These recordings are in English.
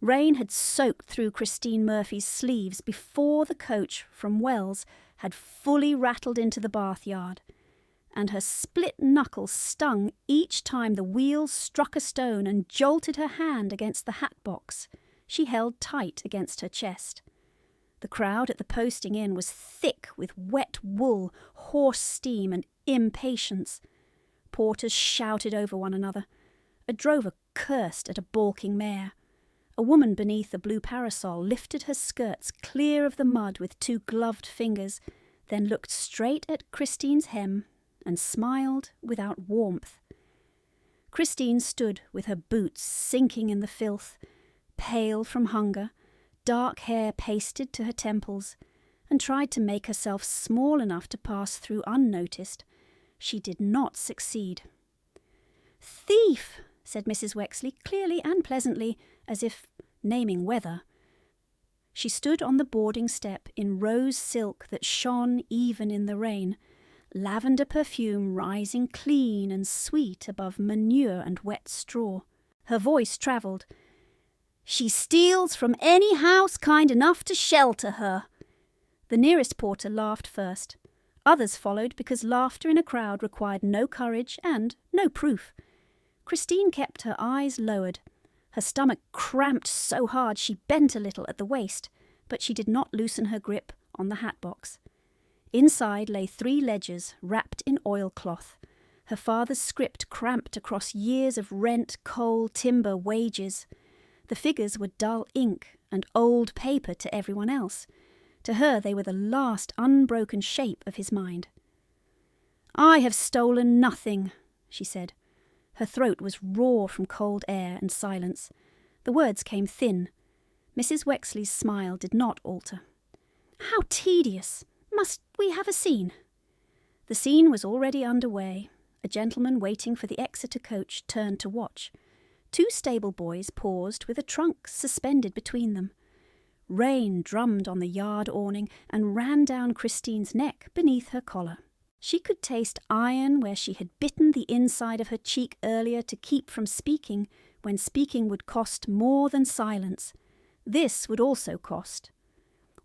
Rain had soaked through Christine Murphy's sleeves before the coach from Wells had fully rattled into the bath yard, and her split knuckles stung each time the wheels struck a stone and jolted her hand against the hat box she held tight against her chest. The crowd at the posting inn was thick with wet wool, hoarse steam, and impatience. Porters shouted over one another. A drover cursed at a balking mare. A woman beneath a blue parasol lifted her skirts clear of the mud with 2 gloved fingers, then looked straight at Christine's hem and smiled without warmth. Christine stood with her boots sinking in the filth, pale from hunger, dark hair pasted to her temples, and tried to make herself small enough to pass through unnoticed. She did not succeed. "Thief!" said Mrs. Wexley, clearly and pleasantly, as if naming weather. She stood on the boarding step in rose silk that shone even in the rain, lavender perfume rising clean and sweet above manure and wet straw. Her voice travelled. "She steals from any house kind enough to shelter her." The nearest porter laughed first. Others followed because laughter in a crowd required no courage and no proof. Christine kept her eyes lowered. Her stomach cramped so hard she bent a little at the waist, but she did not loosen her grip on the hat box. Inside lay 3 ledgers wrapped in oilcloth, her father's script cramped across years of rent, coal, timber, wages. The figures were dull ink and old paper to everyone else. To her they were the last unbroken shape of his mind. "I have stolen nothing," she said. Her throat was raw from cold air and silence. The words came thin. Mrs. Wexley's smile did not alter. "How tedious! Must we have a scene?" The scene was already underway. A gentleman waiting for the Exeter coach turned to watch. 2 stable boys paused with a trunk suspended between them. Rain drummed on the yard awning and ran down Christine's neck beneath her collar. She could taste iron where she had bitten the inside of her cheek earlier to keep from speaking when speaking would cost more than silence. This would also cost.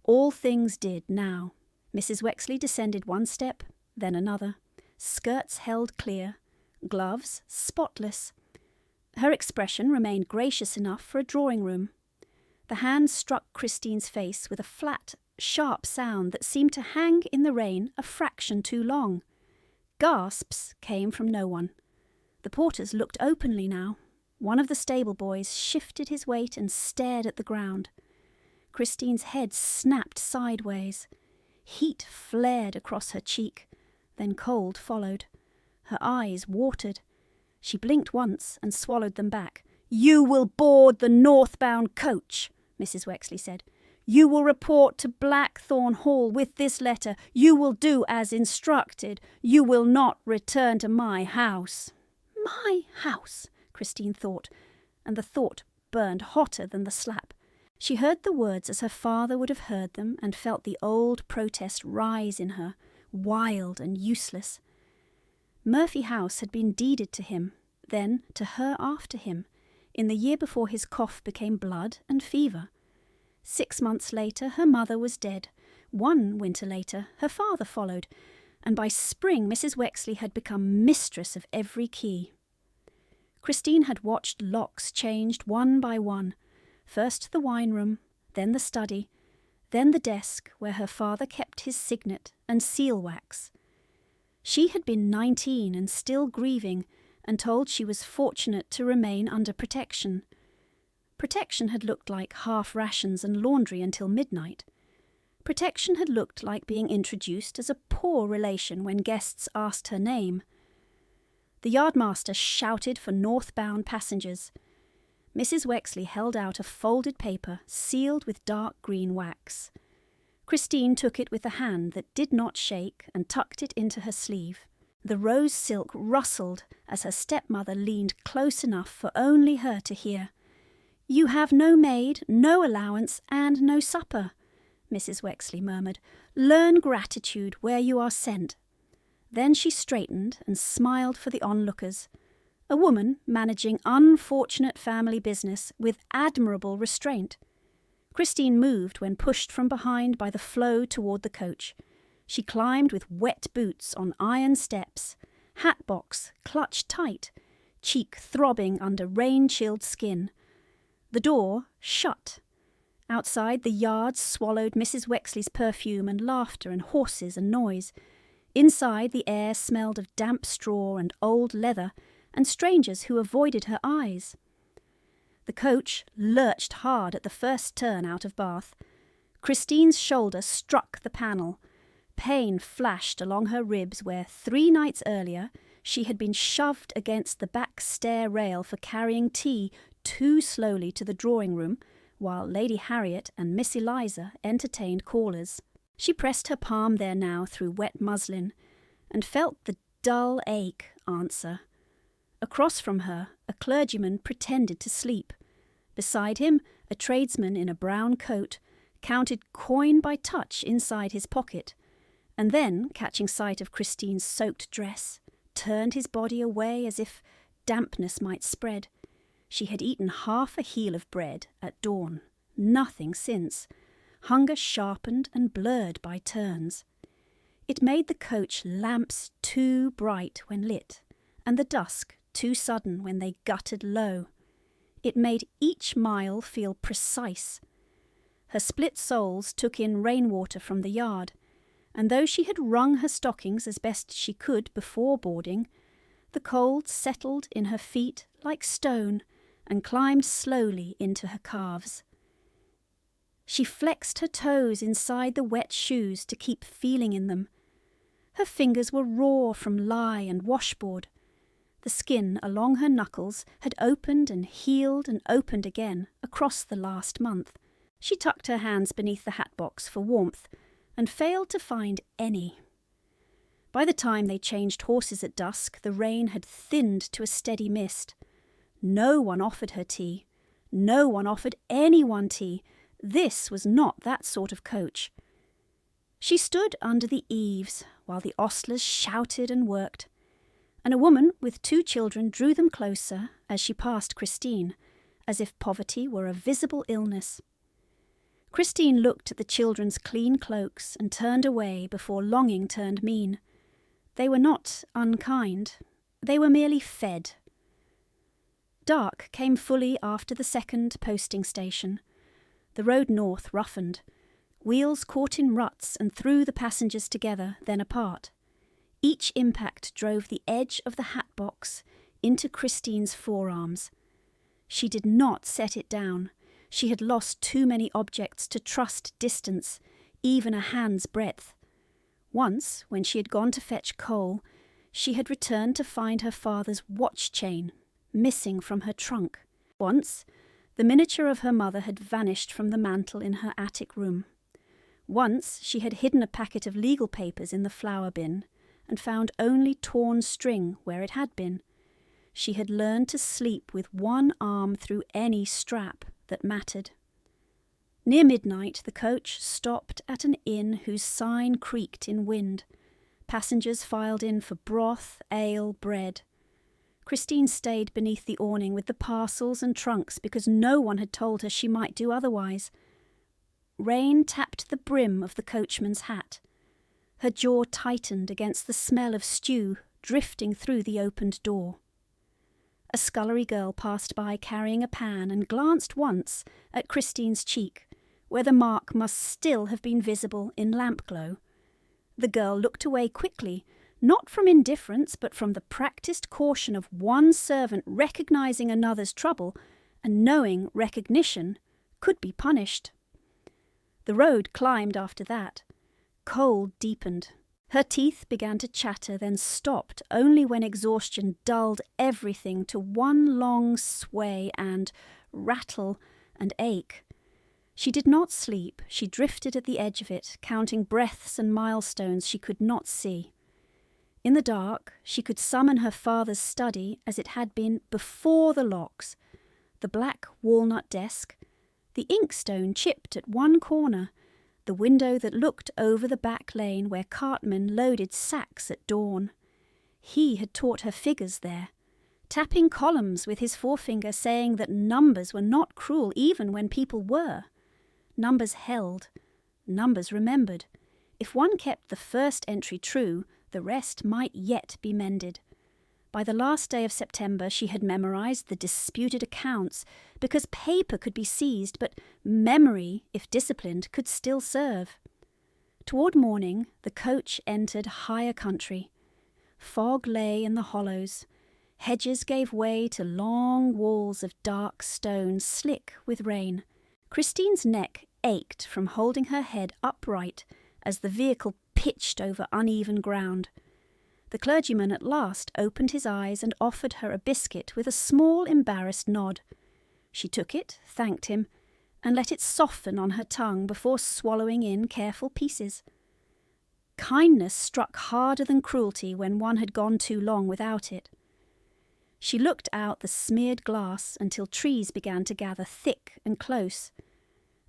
All things did now. Mrs. Wexley descended 1 step, then another. Skirts held clear, gloves spotless. Her expression remained gracious enough for a drawing room. The hand struck Christine's face with a flat, sharp sound that seemed to hang in the rain a fraction too long. Gasps came from no one. The porters looked openly now. One of the stable boys shifted his weight and stared at the ground. Christine's head snapped sideways. Heat flared across her cheek, then cold followed. Her eyes watered. She blinked once and swallowed them back. "You will board the northbound coach," Mrs. Wexley said. "You will report to Blackthorn Hall with this letter. You will do as instructed. You will not return to my house." My house, Christine thought, and the thought burned hotter than the slap. She heard the words as her father would have heard them and felt the old protest rise in her, wild and useless. Murphy House had been deeded to him, then to her after him, in the year before his cough became blood and fever. 6 months later, her mother was dead. 1 winter later, her father followed, and by spring Mrs. Wexley had become mistress of every key. Christine had watched locks changed one by one, first the wine-room, then the study, then the desk where her father kept his signet and seal-wax. She had been 19 and still grieving, and told she was fortunate to remain under protection. Protection had looked like half rations and laundry until midnight. Protection had looked like being introduced as a poor relation when guests asked her name. The yardmaster shouted for northbound passengers. Mrs. Wexley held out a folded paper sealed with dark green wax. Christine took it with a hand that did not shake and tucked it into her sleeve. The rose silk rustled as her stepmother leaned close enough for only her to hear. "You have no maid, no allowance, and no supper," Mrs. Wexley murmured. "Learn gratitude where you are sent." Then she straightened and smiled for the onlookers. a woman managing unfortunate family business with admirable restraint. Christine moved when pushed from behind by the flow toward the coach. She climbed with wet boots on iron steps, hat box clutched tight, cheek throbbing under rain-chilled skin. The door shut. Outside, the yard swallowed Mrs. Wexley's perfume and laughter and horses and noise. Inside, the air smelled of damp straw and old leather and strangers who avoided her eyes. The coach lurched hard at the first turn out of Bath. Christine's shoulder struck the panel. Pain flashed along her ribs where 3 nights earlier she had been shoved against the back stair rail for carrying tea too slowly to the drawing-room, while Lady Harriet and Miss Eliza entertained callers. She pressed her palm there now through wet muslin, and felt the dull ache answer. Across from her, a clergyman pretended to sleep. Beside him, a tradesman in a brown coat counted coin by touch inside his pocket, and then, catching sight of Christine's soaked dress, turned his body away as if dampness might spread. She had eaten half a heel of bread at dawn, nothing since. Hunger sharpened and blurred by turns. It made the coach lamps too bright when lit, and the dusk too sudden when they guttered low. It made each mile feel precise. Her split soles took in rainwater from the yard, and though she had wrung her stockings as best she could before boarding, the cold settled in her feet like stone and climbed slowly into her calves. She flexed her toes inside the wet shoes to keep feeling in them. Her fingers were raw from lye and washboard. The skin along her knuckles had opened and healed and opened again across the last month. She tucked her hands beneath the hat box for warmth and failed to find any. By the time they changed horses at dusk, the rain had thinned to a steady mist. No one offered her tea. No one offered anyone tea. This was not that sort of coach. She stood under the eaves while the ostlers shouted and worked, and a woman with 2 children drew them closer as she passed Christine, as if poverty were a visible illness. Christine looked at the children's clean cloaks and turned away before longing turned mean. They were not unkind. They were merely fed. Dark came fully after the second posting station. The road north roughened. Wheels caught in ruts and threw the passengers together, then apart. Each impact drove the edge of the hat box into Christine's forearms. She did not set it down. She had lost too many objects to trust distance, even a hand's breadth. Once, when she had gone to fetch coal, she had returned to find her father's watch chain missing from her trunk. Once, the miniature of her mother had vanished from the mantel in her attic room. Once, she had hidden a packet of legal papers in the flour bin and found only torn string where it had been. She had learned to sleep with one arm through any strap that mattered. Near midnight, the coach stopped at an inn whose sign creaked in wind. Passengers filed in for broth, ale, bread. Christine stayed beneath the awning with the parcels and trunks because no one had told her she might do otherwise. Rain tapped the brim of the coachman's hat. Her jaw tightened against the smell of stew drifting through the opened door. A scullery girl passed by carrying a pan and glanced once at Christine's cheek, where the mark must still have been visible in lamp glow. The girl looked away quickly, not from indifference but from the practised caution of one servant recognizing another's trouble and knowing recognition could be punished. The road climbed after that. Cold deepened. Her teeth began to chatter, then stopped only when exhaustion dulled everything to one long sway and rattle and ache. She did not sleep. She drifted at the edge of it, counting breaths and milestones she could not see. In the dark, she could summon her father's study as it had been before the locks, the black walnut desk, the inkstone chipped at one corner, the window that looked over the back lane where cartmen loaded sacks at dawn. He had taught her figures there, tapping columns with his forefinger, saying that numbers were not cruel even when people were. Numbers held. Numbers remembered. If one kept the first entry true, the rest might yet be mended. By the last day of September she had memorized the disputed accounts, because paper could be seized, but memory, if disciplined, could still serve. Toward morning the coach entered higher country. Fog lay in the hollows. Hedges gave way to long walls of dark stone, slick with rain. Christine's neck ached from holding her head upright as the vehicle pitched over uneven ground. The clergyman at last opened his eyes and offered her a biscuit with a small embarrassed nod. She took it, thanked him, and let it soften on her tongue before swallowing in careful pieces. Kindness struck harder than cruelty when one had gone too long without it. She looked out the smeared glass until trees began to gather thick and close,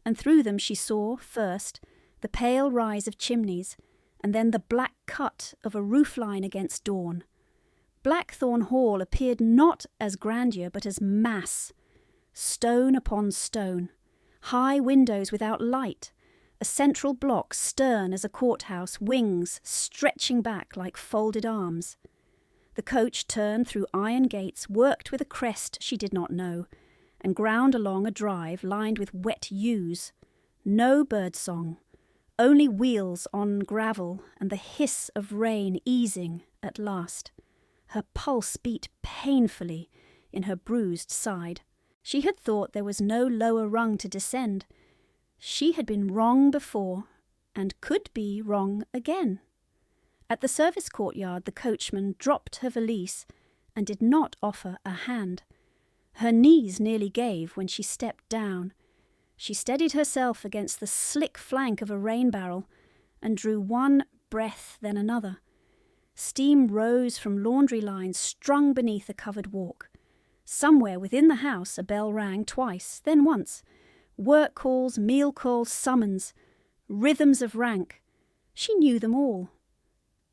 and through them she saw, first, the pale rise of chimneys, and then the black cut of a roof line against dawn. Blackthorn Hall appeared not as grandeur but as mass, stone upon stone, high windows without light, a central block stern as a courthouse, wings stretching back like folded arms. The coach turned through iron gates, worked with a crest she did not know, and ground along a drive lined with wet yews. No birdsong, only wheels on gravel and the hiss of rain easing at last. Her pulse beat painfully in her bruised side. She had thought there was no lower rung to descend. She had been wrong before, and could be wrong again. At the service courtyard the coachman dropped her valise and did not offer a hand. Her knees nearly gave when she stepped down. She steadied herself against the slick flank of a rain barrel and drew one breath then another. Steam rose from laundry lines strung beneath a covered walk. Somewhere within the house a bell rang twice, then once. Work calls, meal calls, summons, rhythms of rank. She knew them all.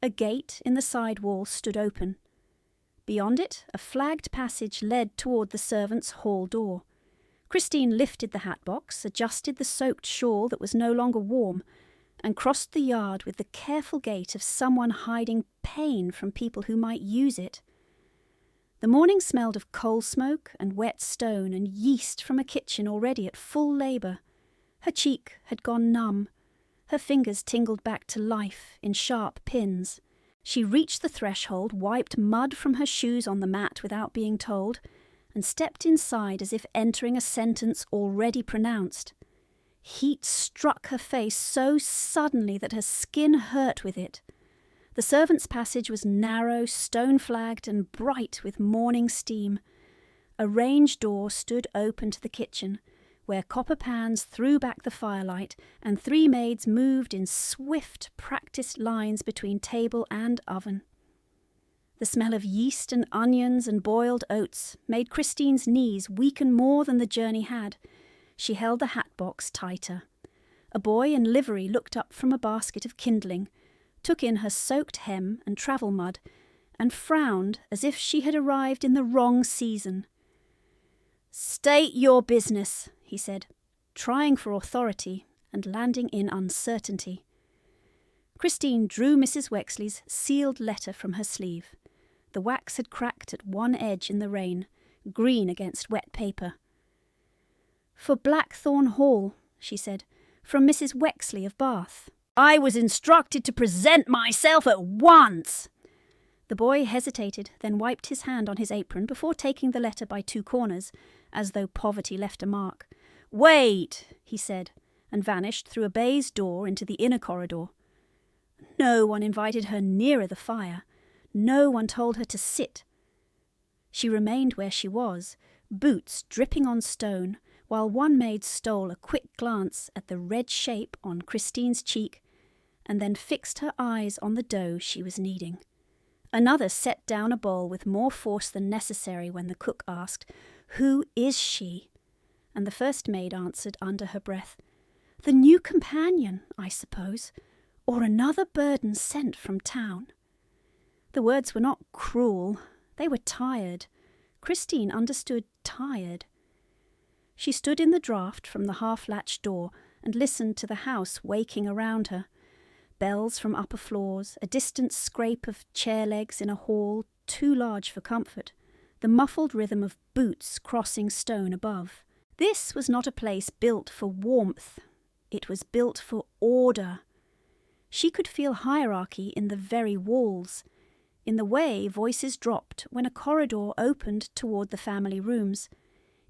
A gate in the side wall stood open. Beyond it, a flagged passage led toward the servants' hall door. Christine lifted the hat box, adjusted the soaked shawl that was no longer warm, and crossed the yard with the careful gait of someone hiding pain from people who might use it. The morning smelled of coal smoke and wet stone and yeast from a kitchen already at full labour. Her cheek had gone numb. Her fingers tingled back to life in sharp pins. She reached the threshold, wiped mud from her shoes on the mat without being told, and stepped inside as if entering a sentence already pronounced. Heat struck her face so suddenly that her skin hurt with it. The servants' passage was narrow, stone-flagged, and bright with morning steam. A range door stood open to the kitchen, where copper pans threw back the firelight, and 3 maids moved in swift, practised lines between table and oven. The smell of yeast and onions and boiled oats made Christine's knees weaken more than the journey had. She held the hat box tighter. A boy in livery looked up from a basket of kindling, took in her soaked hem and travel mud, and frowned as if she had arrived in the wrong season. "State your business," he said, trying for authority and landing in uncertainty. Christine drew Mrs. Wexley's sealed letter from her sleeve. The wax had cracked at one edge in the rain, green against wet paper. "For Blackthorn Hall," she said, "from Mrs. Wexley of Bath." "I was instructed to present myself at once." The boy hesitated, then wiped his hand on his apron before taking the letter by 2 corners, as though poverty left a mark. "Wait," he said, and vanished through a baize door into the inner corridor. No one invited her nearer the fire. No one told her to sit. She remained where she was, boots dripping on stone, while one maid stole a quick glance at the red shape on Christine's cheek, and then fixed her eyes on the dough she was kneading. Another set down a bowl with more force than necessary when the cook asked, "Who is she?" And the first maid answered under her breath, "The new companion, I suppose, or another burden sent from town." The words were not cruel, they were tired. Christine understood tired. She stood in the draught from the half-latched door and listened to the house waking around her. Bells from upper floors, a distant scrape of chair legs in a hall too large for comfort, the muffled rhythm of boots crossing stone above. This was not a place built for warmth. It was built for order. She could feel hierarchy in the very walls, in the way voices dropped when a corridor opened toward the family rooms,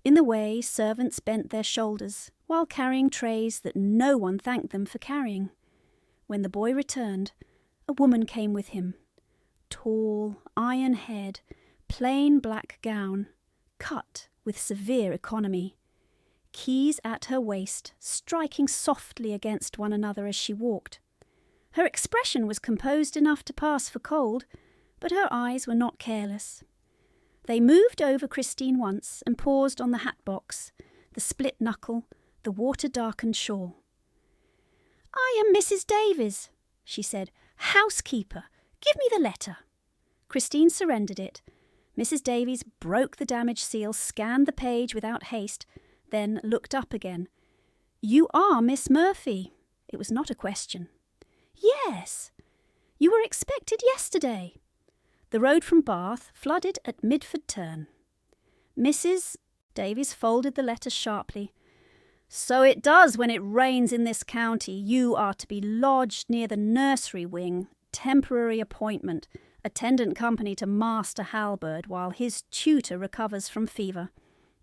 in the way servants bent their shoulders while carrying trays that no one thanked them for carrying. When the boy returned, a woman came with him. Tall, iron head, plain black gown, cut with severe economy. Keys at her waist, striking softly against one another as she walked. Her expression was composed enough to pass for cold, but her eyes were not careless. They moved over Christine once and paused on the hat box, the split knuckle, the water-darkened shawl. "I am Mrs. Davies," she said. "Housekeeper. Give me the letter." Christine surrendered it. Mrs. Davies broke the damaged seal, scanned the page without haste, then looked up again. "You are Miss Murphy." It was not a question. "Yes. You were expected yesterday." The road from Bath flooded at Midford Turn. Mrs. Davies folded the letter sharply. "So it does when it rains in this county. You are to be lodged near the nursery wing. Temporary appointment. Attendant company to Master Halberd while his tutor recovers from fever.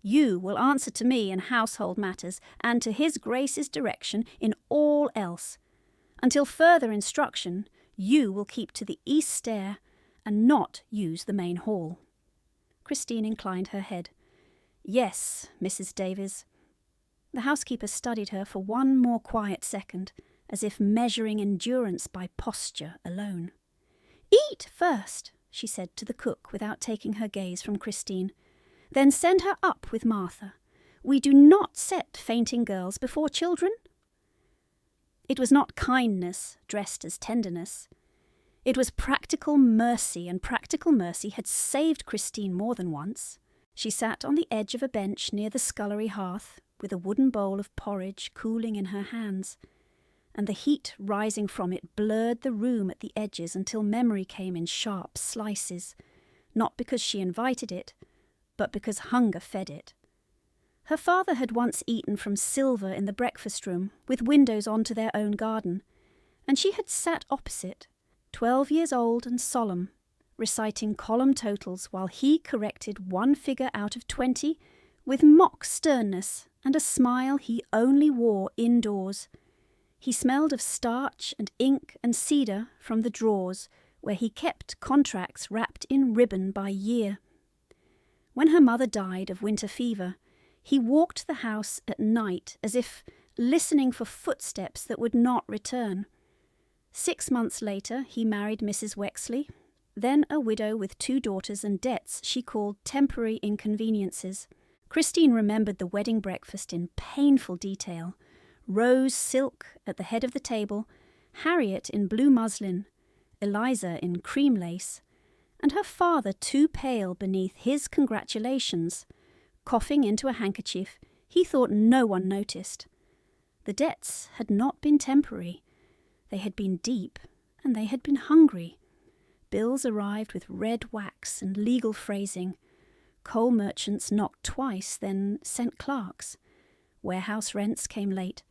You will answer to me in household matters and to his Grace's direction in all else. Until further instruction, you will keep to the east stair and not use the main hall." Christine inclined her head. "Yes, Mrs. Davies." The housekeeper studied her for one more quiet second, as if measuring endurance by posture alone. "Eat first," she said to the cook without taking her gaze from Christine. "Then send her up with Martha. We do not set fainting girls before children." It was not kindness dressed as tenderness. It was practical mercy, and practical mercy had saved Christine more than once. She sat on the edge of a bench near the scullery hearth, with a wooden bowl of porridge cooling in her hands, and the heat rising from it blurred the room at the edges until memory came in sharp slices, not because she invited it, but because hunger fed it. Her father had once eaten from silver in the breakfast room, with windows onto their own garden, and she had sat opposite, 12 years old and solemn, reciting column totals while he corrected one figure out of 20 with mock sternness and a smile he only wore indoors. He smelled of starch and ink and cedar from the drawers where he kept contracts wrapped in ribbon by year. When her mother died of winter fever, he walked the house at night as if listening for footsteps that would not return. 6 months later, he married Mrs. Wexley, then a widow with 2 daughters and debts she called temporary inconveniences. Christine remembered the wedding breakfast in painful detail. Rose silk at the head of the table, Harriet in blue muslin, Eliza in cream lace, and her father too pale beneath his congratulations. Coughing into a handkerchief, he thought no one noticed. The debts had not been temporary. They had been deep, and they had been hungry. Bills arrived with red wax and legal phrasing. Coal merchants knocked twice, then sent clerks. Warehouse rents came late.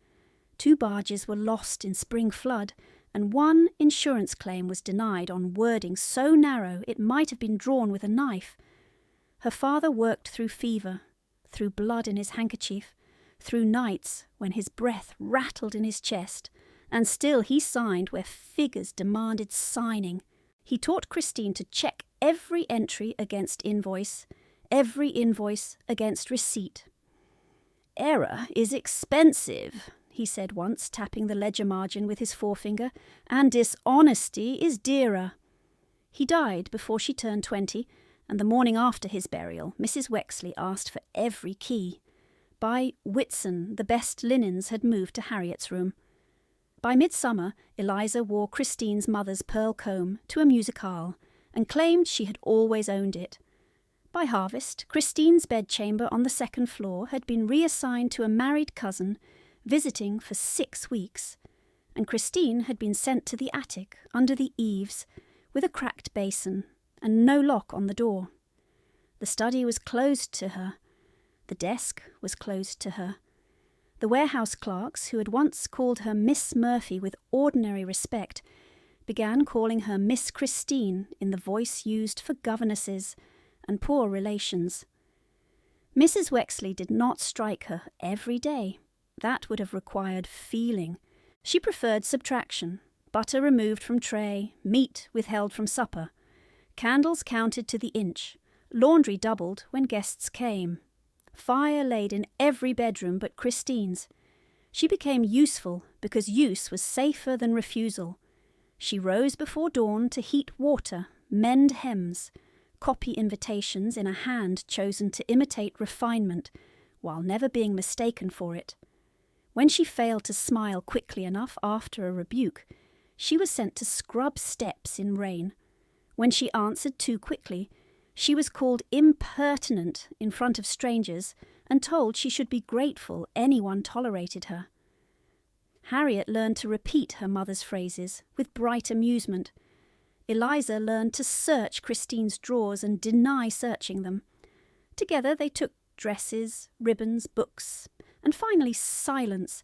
2 barges were lost in spring flood, and 1 insurance claim was denied on wording so narrow it might have been drawn with a knife. Her father worked through fever, through blood in his handkerchief, through nights when his breath rattled in his chest, and still he signed where figures demanded signing. He taught Christine to check every entry against invoice, every invoice against receipt. "Error is expensive," he said once, tapping the ledger margin with his forefinger, "and dishonesty is dearer." He died before she turned 20, and the morning after his burial, Mrs. Wexley asked for every key. By Whitsun, the best linens had moved to Harriet's room. By midsummer, Eliza wore Christine's mother's pearl comb to a musicale and claimed she had always owned it. By harvest, Christine's bedchamber on the second floor had been reassigned to a married cousin visiting for 6 weeks, and Christine had been sent to the attic under the eaves with a cracked basin and no lock on the door. The study was closed to her. The desk was closed to her. The warehouse clerks, who had once called her Miss Murphy with ordinary respect, began calling her Miss Christine in the voice used for governesses and poor relations. Mrs. Wexley did not strike her every day. That would have required feeling. She preferred subtraction, butter removed from tray, meat withheld from supper, candles counted to the inch, laundry doubled when guests came, fire laid in every bedroom but Christine's. She became useful because use was safer than refusal. She rose before dawn to heat water, mend hems, copy invitations in a hand chosen to imitate refinement, while never being mistaken for it. When she failed to smile quickly enough after a rebuke, she was sent to scrub steps in rain. When she answered too quickly, she was called impertinent in front of strangers and told she should be grateful anyone tolerated her. Harriet learned to repeat her mother's phrases with bright amusement. Eliza learned to search Christine's drawers and deny searching them. Together they took dresses, ribbons, books, and finally silence,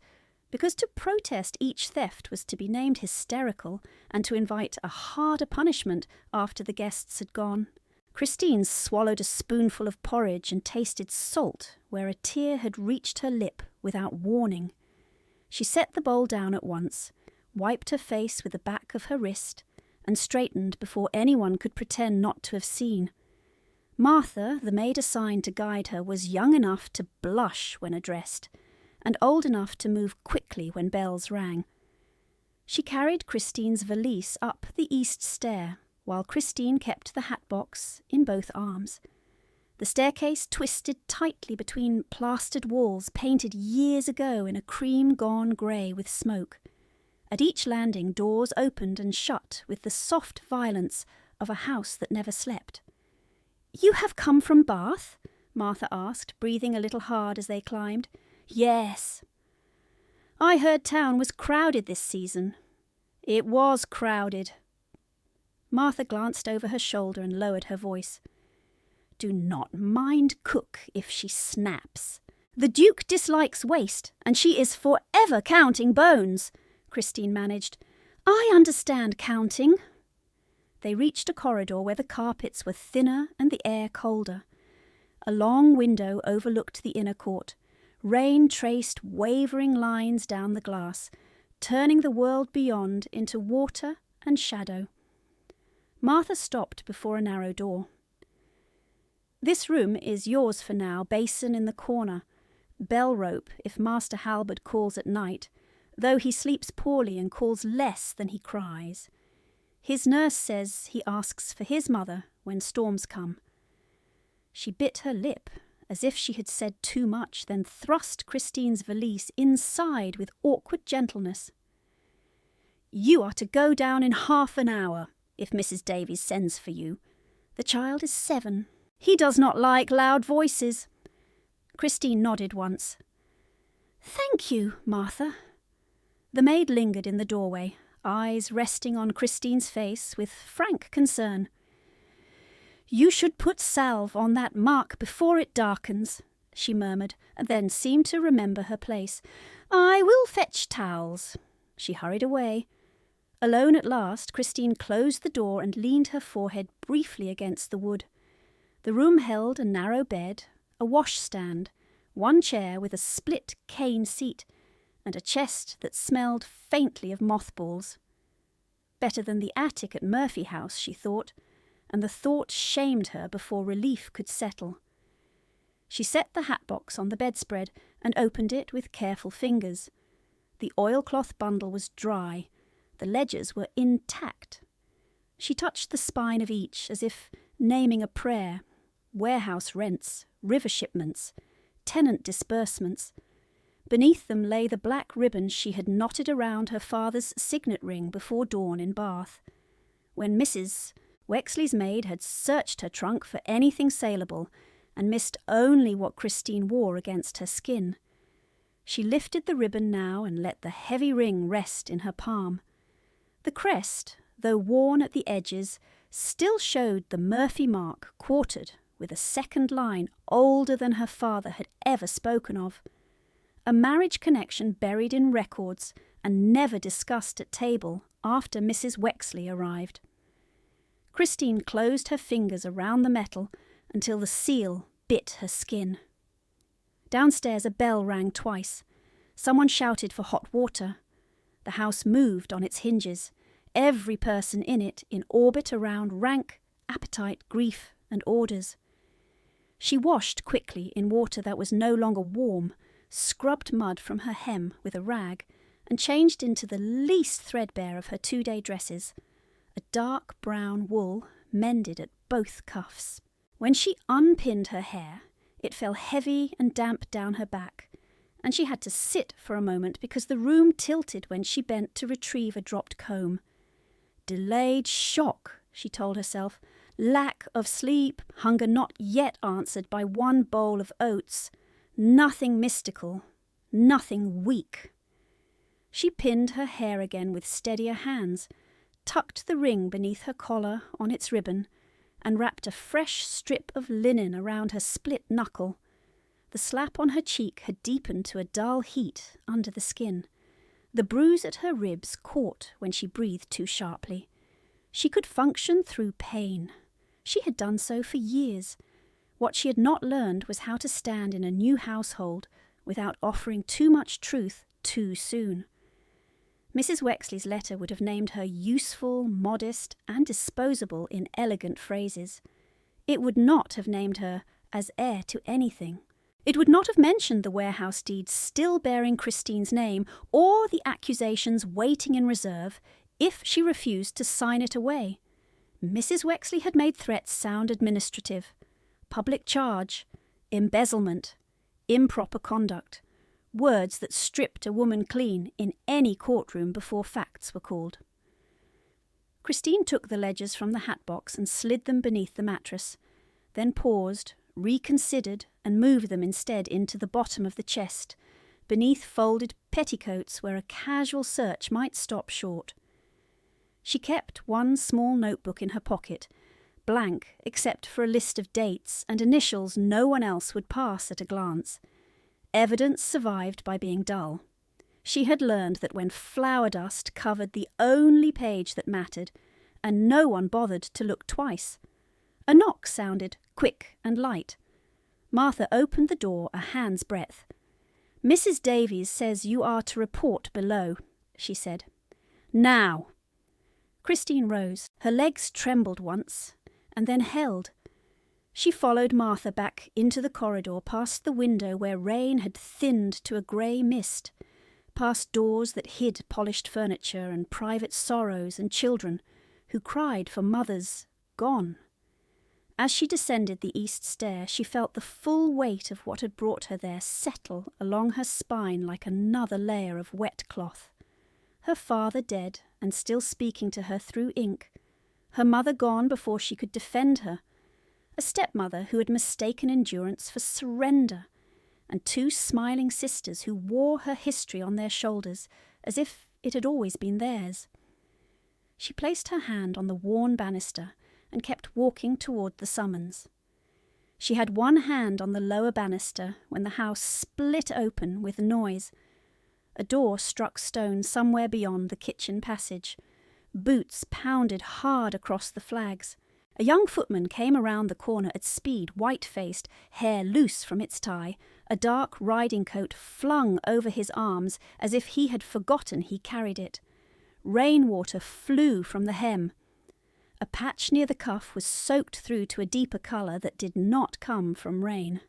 because to protest each theft was to be named hysterical and to invite a harder punishment after the guests had gone. Christine swallowed a spoonful of porridge and tasted salt where a tear had reached her lip without warning. She set the bowl down at once, wiped her face with the back of her wrist, and straightened before anyone could pretend not to have seen. Martha, the maid assigned to guide her, was young enough to blush when addressed, and old enough to move quickly when bells rang. She carried Christine's valise up the east stair, while Christine kept the hat box in both arms. The staircase twisted tightly between plastered walls painted years ago in a cream-gone grey with smoke. At each landing, doors opened and shut with the soft violence of a house that never slept. "You have come from Bath?" Martha asked, breathing a little hard as they climbed. "Yes." "I heard town was crowded this season." "It was crowded." Martha glanced over her shoulder and lowered her voice. "Do not mind cook if she snaps. The Duke dislikes waste, and she is forever counting bones," Christine managed. "I understand counting." They reached a corridor where the carpets were thinner and the air colder. A long window overlooked the inner court. Rain traced wavering lines down the glass, turning the world beyond into water and shadow. Martha stopped before a narrow door. "This room is yours for now, basin in the corner. Bell rope if Master Halberd calls at night, though he sleeps poorly and calls less than he cries. His nurse says he asks for his mother when storms come." She bit her lip, as if she had said too much, then thrust Christine's valise inside with awkward gentleness. "You are to go down in half an hour, if Mrs. Davies sends for you. The child is 7. He does not like loud voices." Christine nodded once. "Thank you, Martha." The maid lingered in the doorway, eyes resting on Christine's face with frank concern. "You should put salve on that mark before it darkens," she murmured, and then seemed to remember her place. "I will fetch towels." She hurried away. Alone at last, Christine closed the door and leaned her forehead briefly against the wood. The room held a narrow bed, a washstand, one chair with a split cane seat, and a chest that smelled faintly of mothballs. Better than the attic at Murphy House, she thought, and the thought shamed her before relief could settle. She set the hat box on the bedspread and opened it with careful fingers. The oilcloth bundle was dry. The ledgers were intact. She touched the spine of each as if naming a prayer. Warehouse rents, river shipments, tenant disbursements. Beneath them lay the black ribbon she had knotted around her father's signet ring before dawn in Bath. When Mrs. Wexley's maid had searched her trunk for anything saleable and missed only what Christine wore against her skin. She lifted the ribbon now and let the heavy ring rest in her palm. The crest, though worn at the edges, still showed the Murphy mark quartered with a second line older than her father had ever spoken of. A marriage connection buried in records and never discussed at table after Mrs. Wexley arrived. Christine closed her fingers around the metal until the seal bit her skin. Downstairs a bell rang twice. Someone shouted for hot water. The house moved on its hinges, every person in it in orbit around rank, appetite, grief, and orders. She washed quickly in water that was no longer warm, scrubbed mud from her hem with a rag, and changed into the least threadbare of her 2-day dresses, a dark brown wool mended at both cuffs. When she unpinned her hair, it fell heavy and damp down her back, and she had to sit for a moment because the room tilted when she bent to retrieve a dropped comb. Delayed shock, she told herself, lack of sleep, hunger not yet answered by one bowl of oats, nothing mystical, nothing weak. She pinned her hair again with steadier hands, tucked the ring beneath her collar on its ribbon, and wrapped a fresh strip of linen around her split knuckle. The slap on her cheek had deepened to a dull heat under the skin. The bruise at her ribs caught when she breathed too sharply. She could function through pain. She had done so for years. What she had not learned was how to stand in a new household without offering too much truth too soon. Mrs. Wexley's letter would have named her useful, modest, and disposable in elegant phrases. It would not have named her as heir to anything. It would not have mentioned the warehouse deed still bearing Christine's name, or the accusations waiting in reserve if she refused to sign it away. Mrs. Wexley had made threats sound administrative. Public charge, embezzlement, improper conduct. Words that stripped a woman clean in any courtroom before facts were called. Christine took the ledgers from the hat box and slid them beneath the mattress, then paused, reconsidered, and moved them instead into the bottom of the chest, beneath folded petticoats where a casual search might stop short. She kept one small notebook in her pocket, blank except for a list of dates and initials no one else would pass at a glance. Evidence survived by being dull. She had learned that when flour dust covered the only page that mattered, and no one bothered to look twice. A knock sounded, quick and light. Martha opened the door a hand's breadth. "Mrs. Davies says you are to report below," she said. "Now." Christine rose. Her legs trembled once, and then held. She followed Martha back into the corridor, past the window where rain had thinned to a grey mist, past doors that hid polished furniture and private sorrows and children who cried for mothers gone. As she descended the east stair, she felt the full weight of what had brought her there settle along her spine like another layer of wet cloth. Her father dead and still speaking to her through ink, her mother gone before she could defend her, a stepmother who had mistaken endurance for surrender, and 2 smiling sisters who wore her history on their shoulders as if it had always been theirs. She placed her hand on the worn banister and kept walking toward the summons. She had one hand on the lower banister when the house split open with noise. A door struck stone somewhere beyond the kitchen passage. Boots pounded hard across the flags. A young footman came around the corner at speed, white-faced, hair loose from its tie, a dark riding coat flung over his arms as if he had forgotten he carried it. Rainwater flew from the hem. A patch near the cuff was soaked through to a deeper colour that did not come from rain.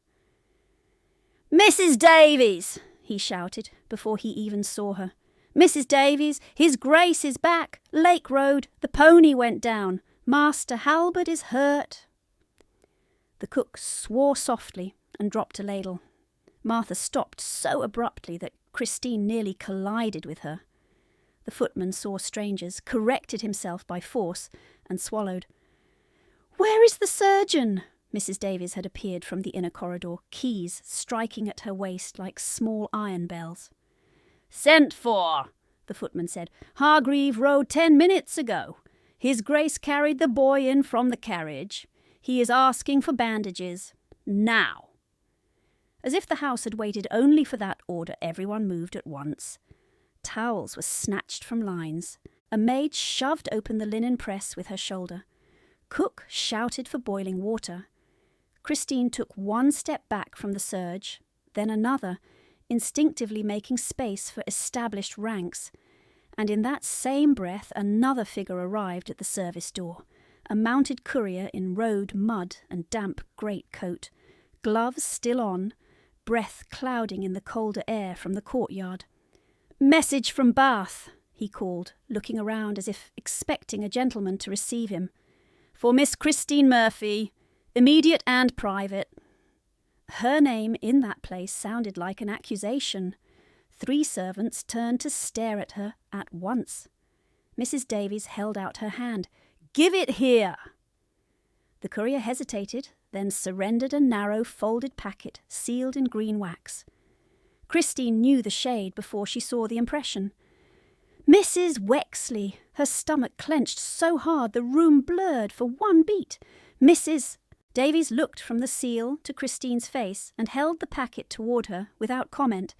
"Mrs. Davies!" he shouted before he even saw her. "Mrs. Davies, His Grace is back! Lake Road, the pony went down. Master Halbert is hurt." The cook swore softly and dropped a ladle. Martha stopped so abruptly that Christine nearly collided with her. The footman saw strangers, corrected himself by force, and swallowed. "Where is the surgeon?" Mrs. Davies had appeared from the inner corridor, keys striking at her waist like small iron bells. "Sent for," the footman said. "Hargreave rode 10 minutes ago. His Grace carried the boy in from the carriage. He is asking for bandages. Now." As if the house had waited only for that order, everyone moved at once. Towels were snatched from lines. A maid shoved open the linen press with her shoulder. Cook shouted for boiling water. Christine took one step back from the surge, then another, instinctively making space for established ranks. And in that same breath another figure arrived at the service door, a mounted courier in road mud and damp greatcoat, gloves still on, breath clouding in the colder air from the courtyard. "Message from Bath," he called, looking around as if expecting a gentleman to receive him. "For Miss Christine Murphy, immediate and private." Her name in that place sounded like an accusation. 3 servants turned to stare at her at once. Mrs. Davies held out her hand. "Give it here!" The courier hesitated, then surrendered a narrow folded packet sealed in green wax. Christine knew the shade before she saw the impression. "Mrs. Wexley!" Her stomach clenched so hard the room blurred for one beat. "Mrs. Davies looked from the seal to Christine's face and held the packet toward her without comment.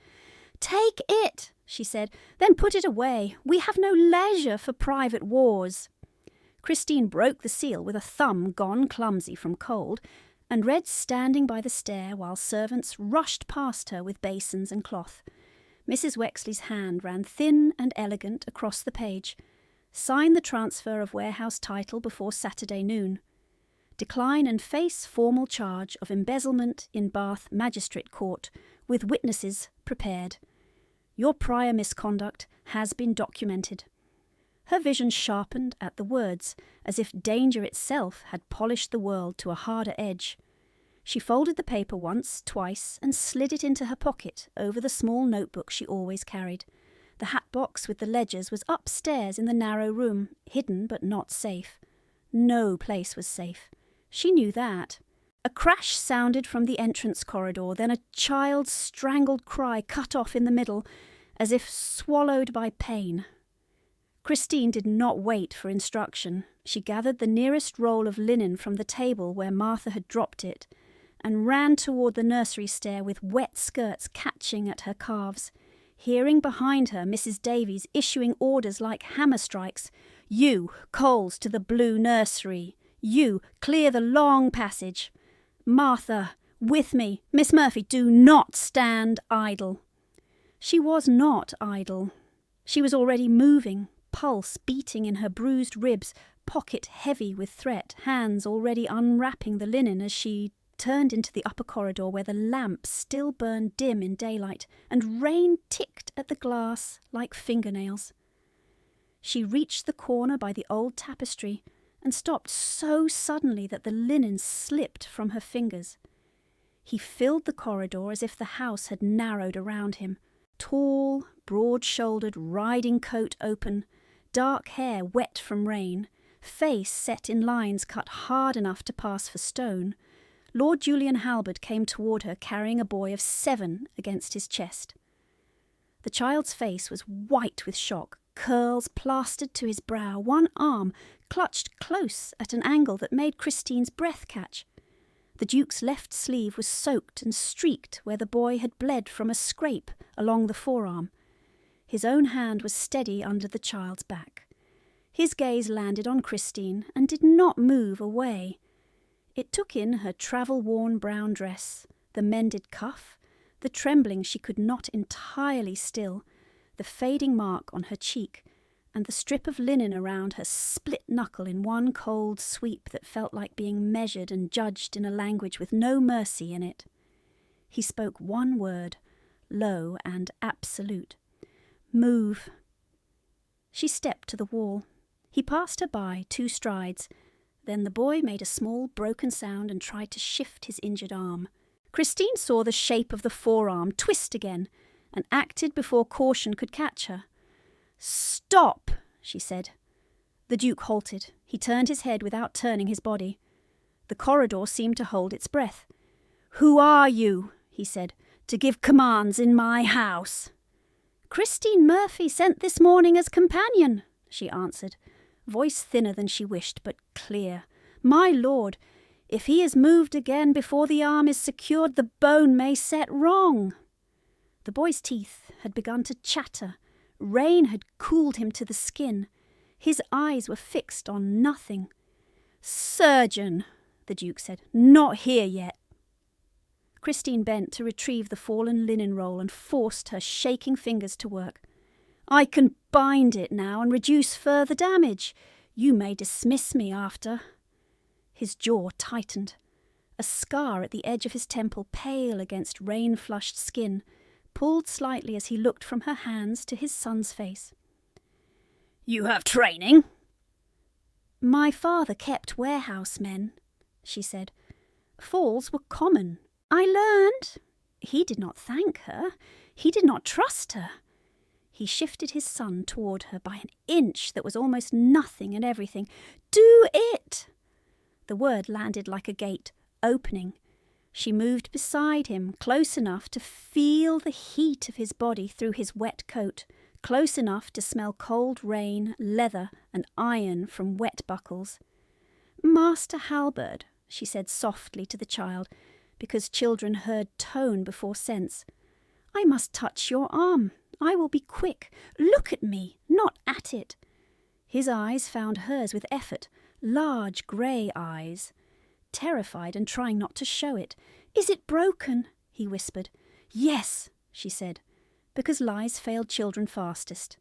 "Take it," she said, "then put it away. We have no leisure for private wars." Christine broke the seal with a thumb gone clumsy from cold, and read standing by the stair while servants rushed past her with basins and cloth. Mrs. Wexley's hand ran thin and elegant across the page. "Sign the transfer of warehouse title before Saturday noon. Decline and face formal charge of embezzlement in Bath Magistrate Court, with witnesses prepared. Your prior misconduct has been documented." Her vision sharpened at the words, as if danger itself had polished the world to a harder edge. She folded the paper once, twice, and slid it into her pocket over the small notebook she always carried. The hat box with the ledgers was upstairs in the narrow room, hidden but not safe. No place was safe. She knew that. A crash sounded from the entrance corridor, then a child's strangled cry cut off in the middle, as if swallowed by pain. Christine did not wait for instruction. She gathered the nearest roll of linen from the table where Martha had dropped it, and ran toward the nursery stair with wet skirts catching at her calves. Hearing behind her Mrs. Davies issuing orders like hammer strikes. "You, Coles, to the blue nursery. You, clear the long passage. Martha, with me. Miss Murphy, do not stand idle." She was not idle. She was already moving, pulse beating in her bruised ribs, pocket heavy with threat, hands already unwrapping the linen as she turned into the upper corridor where the lamp still burned dim in daylight and rain ticked at the glass like fingernails. She reached the corner by the old tapestry and stopped so suddenly that the linen slipped from her fingers. He filled the corridor as if the house had narrowed around him. Tall, broad-shouldered, riding coat open, dark hair wet from rain, face set in lines cut hard enough to pass for stone, Lord Julian Halberd came toward her carrying a boy of 7 against his chest. The child's face was white with shock, curls plastered to his brow, one arm clutched close at an angle that made Christine's breath catch. The Duke's left sleeve was soaked and streaked where the boy had bled from a scrape along the forearm. His own hand was steady under the child's back. His gaze landed on Christine and did not move away. It took in her travel-worn brown dress, the mended cuff, the trembling she could not entirely still, the fading mark on her cheek, and the strip of linen around her split knuckle in one cold sweep that felt like being measured and judged in a language with no mercy in it. He spoke one word, low and absolute. "Move." She stepped to the wall. He passed her by 2 strides. Then the boy made a small broken sound and tried to shift his injured arm. Christine saw the shape of the forearm twist again and acted before caution could catch her. "Stop," she said. The Duke halted. He turned his head without turning his body. The corridor seemed to hold its breath. "Who are you," he said, "to give commands in my house?" "Christine Murphy sent this morning as companion," she answered, voice thinner than she wished, but clear. "My lord, if he is moved again before the arm is secured, the bone may set wrong." The boy's teeth had begun to chatter. Rain had cooled him to the skin. His eyes were fixed on nothing. "Surgeon," the Duke said, "not here yet." Christine bent to retrieve the fallen linen roll and forced her shaking fingers to work. "I can bind it now and reduce further damage. You may dismiss me after." His jaw tightened. A scar at the edge of his temple, pale against rain-flushed skin, pulled slightly as he looked from her hands to his son's face. "You have training?" "My father kept warehouse men," she said. "Falls were common. I learned." He did not thank her. He did not trust her. He shifted his son toward her by an inch that was almost nothing and everything. "Do it!" The word landed like a gate, opening. She moved beside him, close enough to feel the heat of his body through his wet coat, close enough to smell cold rain, leather, and iron from wet buckles. "Master Halberd," she said softly to the child, because children heard tone before sense, "I must touch your arm. I will be quick. Look at me, not at it." His eyes found hers with effort, large grey eyes, terrified and trying not to show it. "Is it broken?" he whispered. "Yes," she said, because lies failed children fastest.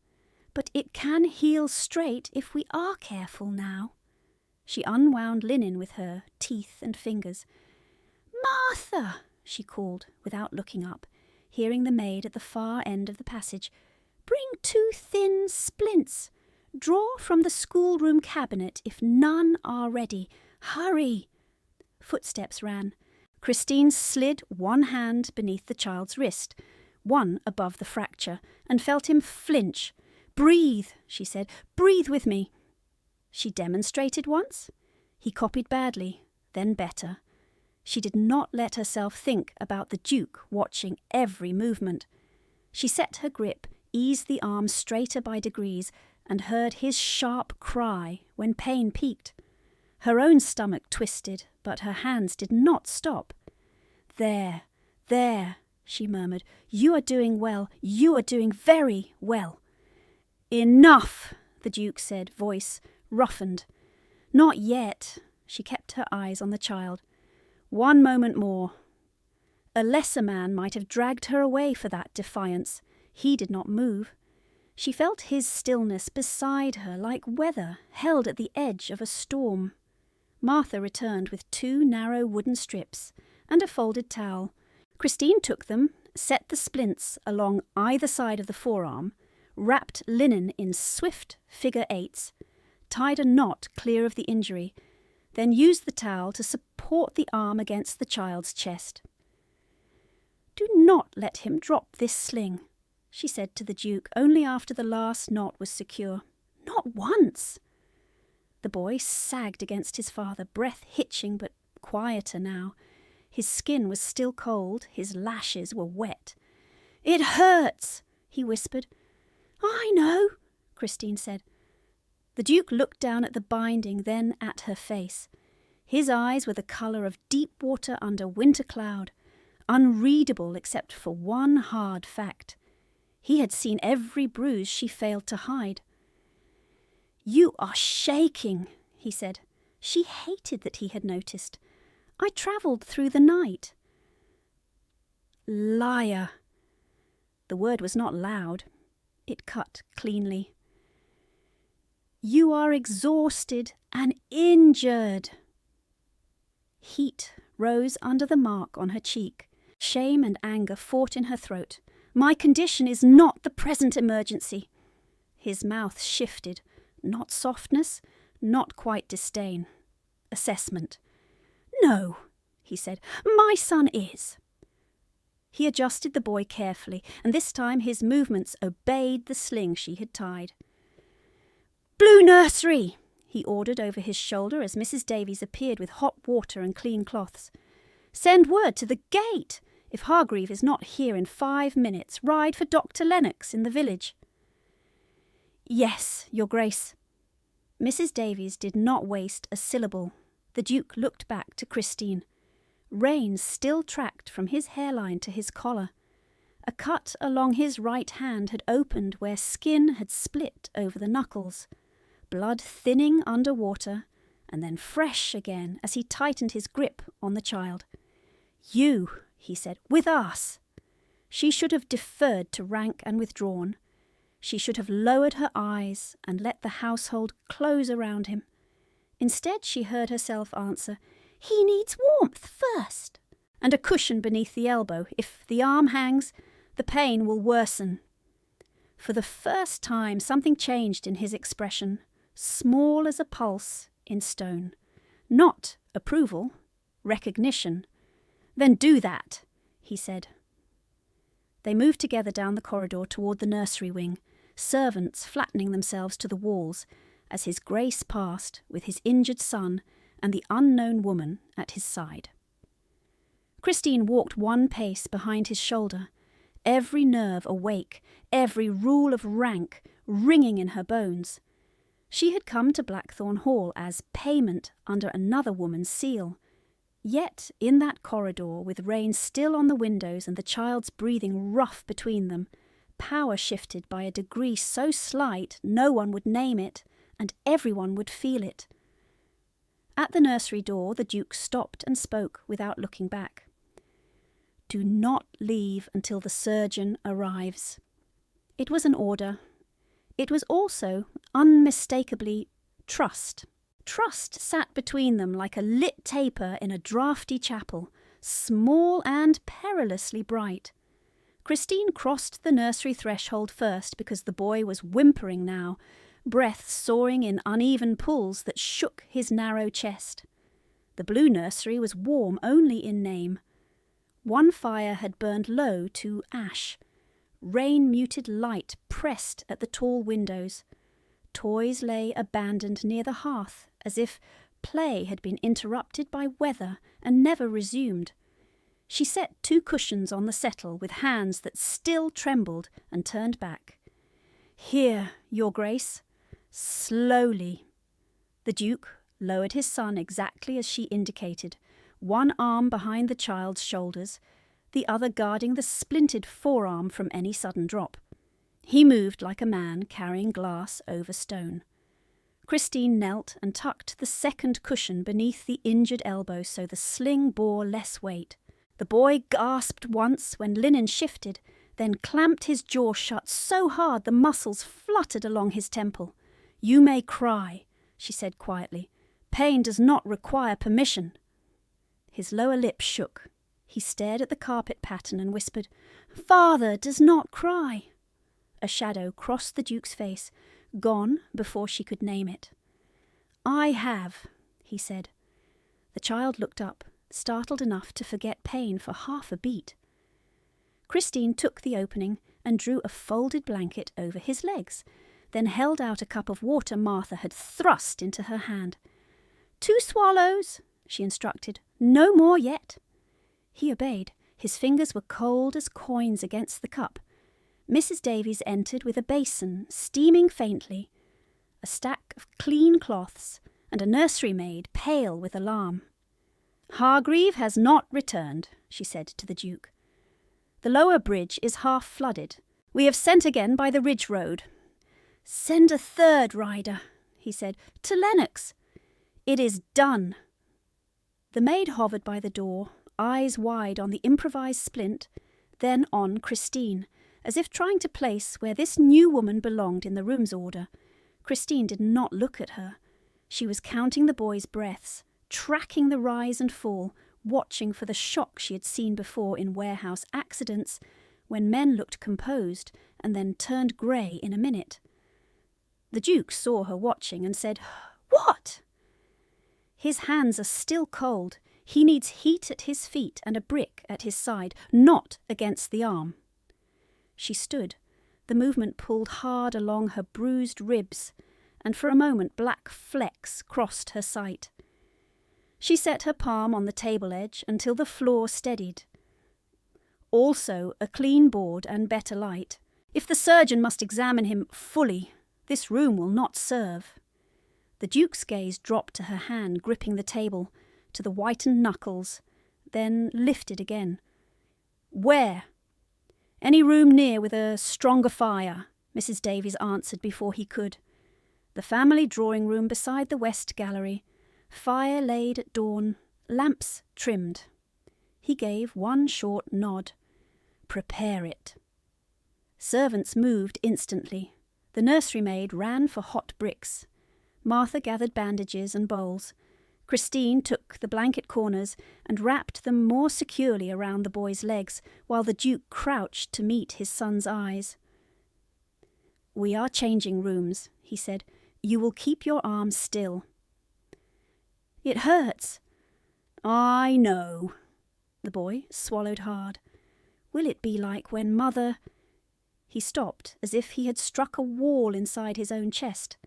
"But it can heal straight if we are careful now." She unwound linen with her teeth and fingers. "Martha!" she called, without looking up, hearing the maid at the far end of the passage. "Bring 2 thin splints. Draw from the schoolroom cabinet if none are ready. Hurry!" Footsteps ran. Christine slid one hand beneath the child's wrist, one above the fracture, and felt him flinch. "Breathe," she said. "Breathe with me." She demonstrated once. He copied badly, then better. She did not let herself think about the Duke watching every movement. She set her grip, eased the arm straighter by degrees, and heard his sharp cry when pain peaked. Her own stomach twisted, but her hands did not stop. "There, there," she murmured. "You are doing well. You are doing very well." "Enough," the Duke said, voice roughened. "Not yet." She kept her eyes on the child. "One moment more." A lesser man might have dragged her away for that defiance. He did not move. She felt his stillness beside her like weather held at the edge of a storm. Martha returned with 2 narrow wooden strips and a folded towel. Christine took them, set the splints along either side of the forearm, wrapped linen in swift figure 8s, tied a knot clear of the injury, then used the towel to support the arm against the child's chest. "Do not let him drop this sling," she said to the Duke only after the last knot was secure. "Not once." The boy sagged against his father, breath hitching but quieter now. His skin was still cold, his lashes were wet. "It hurts," he whispered. "I know," Christine said. The Duke looked down at the binding, then at her face. His eyes were the colour of deep water under winter cloud, unreadable except for one hard fact. He had seen every bruise she failed to hide. "You are shaking," he said. She hated that he had noticed. "I travelled through the night." "Liar." The word was not loud. It cut cleanly. "You are exhausted and injured." Heat rose under the mark on her cheek. Shame and anger fought in her throat. "My condition is not the present emergency." His mouth shifted. Not softness, not quite disdain. Assessment. "No," he said. "My son is." He adjusted the boy carefully, and this time his movements obeyed the sling she had tied. "Blue nursery," he ordered over his shoulder as Mrs. Davies appeared with hot water and clean cloths. "Send word to the gate. If Hargreave is not here in 5 minutes, ride for Dr. Lennox in the village." "Yes, Your Grace." Mrs. Davies did not waste a syllable. The Duke looked back to Christine. Rain still tracked from his hairline to his collar. A cut along his right hand had opened where skin had split over the knuckles, blood thinning under water, and then fresh again as he tightened his grip on the child. "You," he said, "with us." She should have deferred to rank and withdrawn. She should have lowered her eyes and let the household close around him. Instead, she heard herself answer, "He needs warmth first, and a cushion beneath the elbow. If the arm hangs, the pain will worsen." For the first time, something changed in his expression, small as a pulse in stone. Not approval, recognition. "Then do that," he said. They moved together down the corridor toward the nursery wing, servants flattening themselves to the walls, as His Grace passed with his injured son and the unknown woman at his side. Christine walked 1 pace behind his shoulder, every nerve awake, every rule of rank ringing in her bones. She had come to Blackthorn Hall as payment under another woman's seal. Yet in that corridor, with rain still on the windows and the child's breathing rough between them, power shifted by a degree so slight no one would name it, and everyone would feel it. At the nursery door, the Duke stopped and spoke without looking back. "Do not leave until the surgeon arrives." It was an order. It was also, unmistakably, trust. Trust sat between them like a lit taper in a draughty chapel, small and perilously bright. Christine crossed the nursery threshold first because the boy was whimpering now, breath soaring in uneven pulls that shook his narrow chest. The blue nursery was warm only in name. One fire had burned low to ash. Rain-muted light pressed at the tall windows. Toys lay abandoned near the hearth, as if play had been interrupted by weather and never resumed. She set 2 cushions on the settle with hands that still trembled and turned back. "Here, Your Grace." Slowly. The Duke lowered his son exactly as she indicated, one arm behind the child's shoulders, the other guarding the splintered forearm from any sudden drop. He moved like a man carrying glass over stone. Christine knelt and tucked the second cushion beneath the injured elbow so the sling bore less weight. The boy gasped once when linen shifted, then clamped his jaw shut so hard the muscles fluttered along his temple. "You may cry," she said quietly. "Pain does not require permission." His lower lip shook. He stared at the carpet pattern and whispered, "Father does not cry." A shadow crossed the Duke's face, gone before she could name it. "I have," he said. The child looked up, startled enough to forget pain for half a beat. Christine took the opening and drew a folded blanket over his legs, then held out a cup of water Martha had thrust into her hand. "2 swallows," she instructed. "No more yet." He obeyed. His fingers were cold as coins against the cup. Mrs. Davies entered with a basin, steaming faintly, a stack of clean cloths, and a nursery maid, pale with alarm. "Hargreave has not returned," she said to the Duke. "The lower bridge is half flooded. We have sent again by the Ridge Road." "Send a 3rd rider," he said, "to Lennox." "It is done." The maid hovered by the door, eyes wide on the improvised splint, then on Christine, as if trying to place where this new woman belonged in the room's order. Christine did not look at her. She was counting the boy's breaths, tracking the rise and fall, watching for the shock she had seen before in warehouse accidents, when men looked composed and then turned grey in a minute. The Duke saw her watching and said, "What?" "His hands are still cold. He needs heat at his feet and a brick at his side, not against the arm." She stood. The movement pulled hard along her bruised ribs, and for a moment black flecks crossed her sight. She set her palm on the table edge until the floor steadied. Also a clean board and better light. If the surgeon must examine him fully, this room will not serve. The Duke's gaze dropped to her hand gripping the table, to the whitened knuckles, then lifted again. Where? Any room near with a stronger fire, Mrs. Davies answered before he could. The family drawing room beside the west gallery. Fire laid at dawn, lamps trimmed. He gave one short nod. Prepare it. Servants moved instantly. The nursery maid ran for hot bricks. Martha gathered bandages and bowls. Christine took the blanket corners and wrapped them more securely around the boy's legs, while the Duke crouched to meet his son's eyes. "We are changing rooms," he said. "You will keep your arms still." "It hurts." "I know." The boy swallowed hard. "Will it be like when Mother—" He stopped, as if he had struck a wall inside his own chest.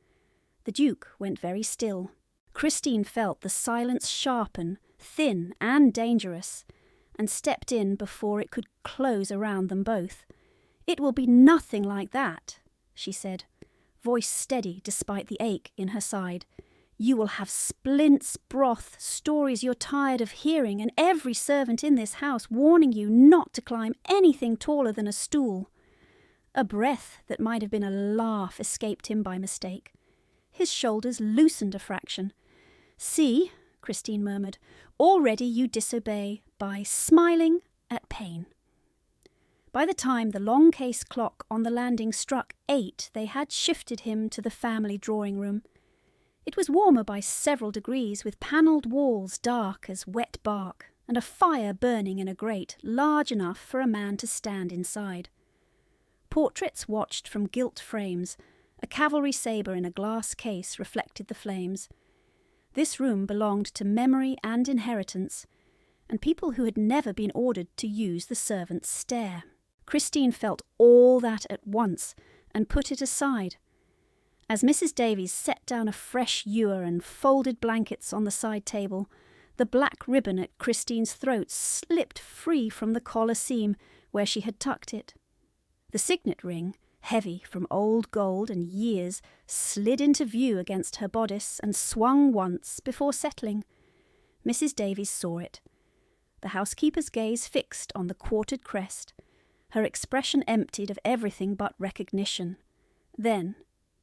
The Duke went very still. Christine felt the silence sharpen, thin and dangerous, and stepped in before it could close around them both. "It will be nothing like that," she said, voice steady despite the ache in her side. "You will have splints, broth, stories you're tired of hearing, and every servant in this house warning you not to climb anything taller than a stool." A breath that might have been a laugh escaped him by mistake. His shoulders loosened a fraction. "See," Christine murmured, "already you disobey by smiling at pain." By the time the long case clock on the landing struck 8, they had shifted him to the family drawing room. It was warmer by several degrees, with panelled walls dark as wet bark, and a fire burning in a grate large enough for a man to stand inside. Portraits watched from gilt frames. A cavalry sabre in a glass case reflected the flames. This room belonged to memory and inheritance, and people who had never been ordered to use the servants' stair. Christine felt all that at once and put it aside. As Mrs. Davies set down a fresh ewer and folded blankets on the side table, the black ribbon at Christine's throat slipped free from the collar seam where she had tucked it. The signet ring, heavy from old gold and years, slid into view against her bodice and swung once before settling. Mrs. Davies saw it. The housekeeper's gaze fixed on the quartered crest. Her expression emptied of everything but recognition. Then,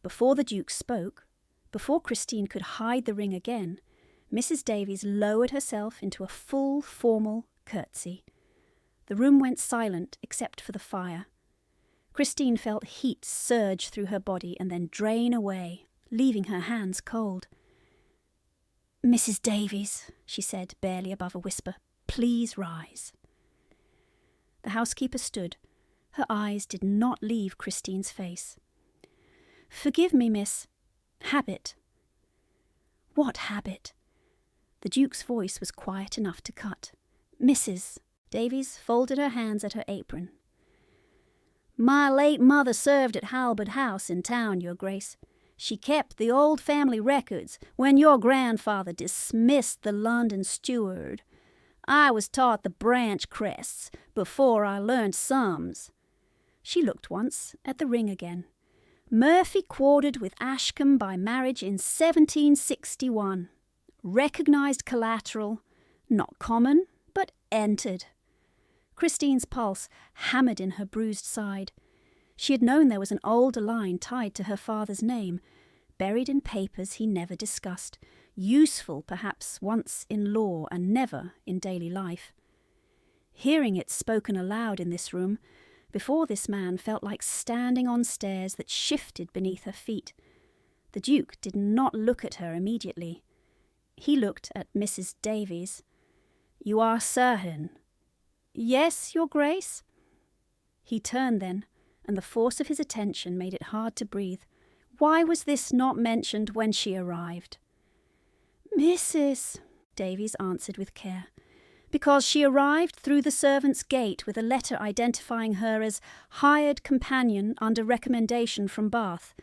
before the Duke spoke, before Christine could hide the ring again, Mrs. Davies lowered herself into a full, formal curtsy. The room went silent except for the fire. Christine felt heat surge through her body and then drain away, leaving her hands cold. "Mrs. Davies," she said, barely above a whisper, "please rise." The housekeeper stood. Her eyes did not leave Christine's face. "Forgive me, miss. Habit." "What habit?" The Duke's voice was quiet enough to cut. "Mrs." Davies folded her hands at her apron. "My late mother served at Halbert House in town, Your Grace. She kept the old family records when your grandfather dismissed the London steward. I was taught the branch crests before I learned sums." She looked once at the ring again. "Murphy quartered with Ashcombe by marriage in 1761. Recognised collateral, not common, but entered." Christine's pulse hammered in her bruised side. She had known there was an older line tied to her father's name, buried in papers he never discussed, useful perhaps once in law and never in daily life. Hearing it spoken aloud in this room, before this man felt like standing on stairs that shifted beneath her feet. The Duke did not look at her immediately. He looked at Mrs. Davies. "You are certain?" "Yes, Your Grace." He turned then, and the force of his attention made it hard to breathe. Why was this not mentioned when she arrived? "Mrs." Davies answered with care. "Because she arrived through the servants' gate with a letter identifying her as hired companion under recommendation from Bath.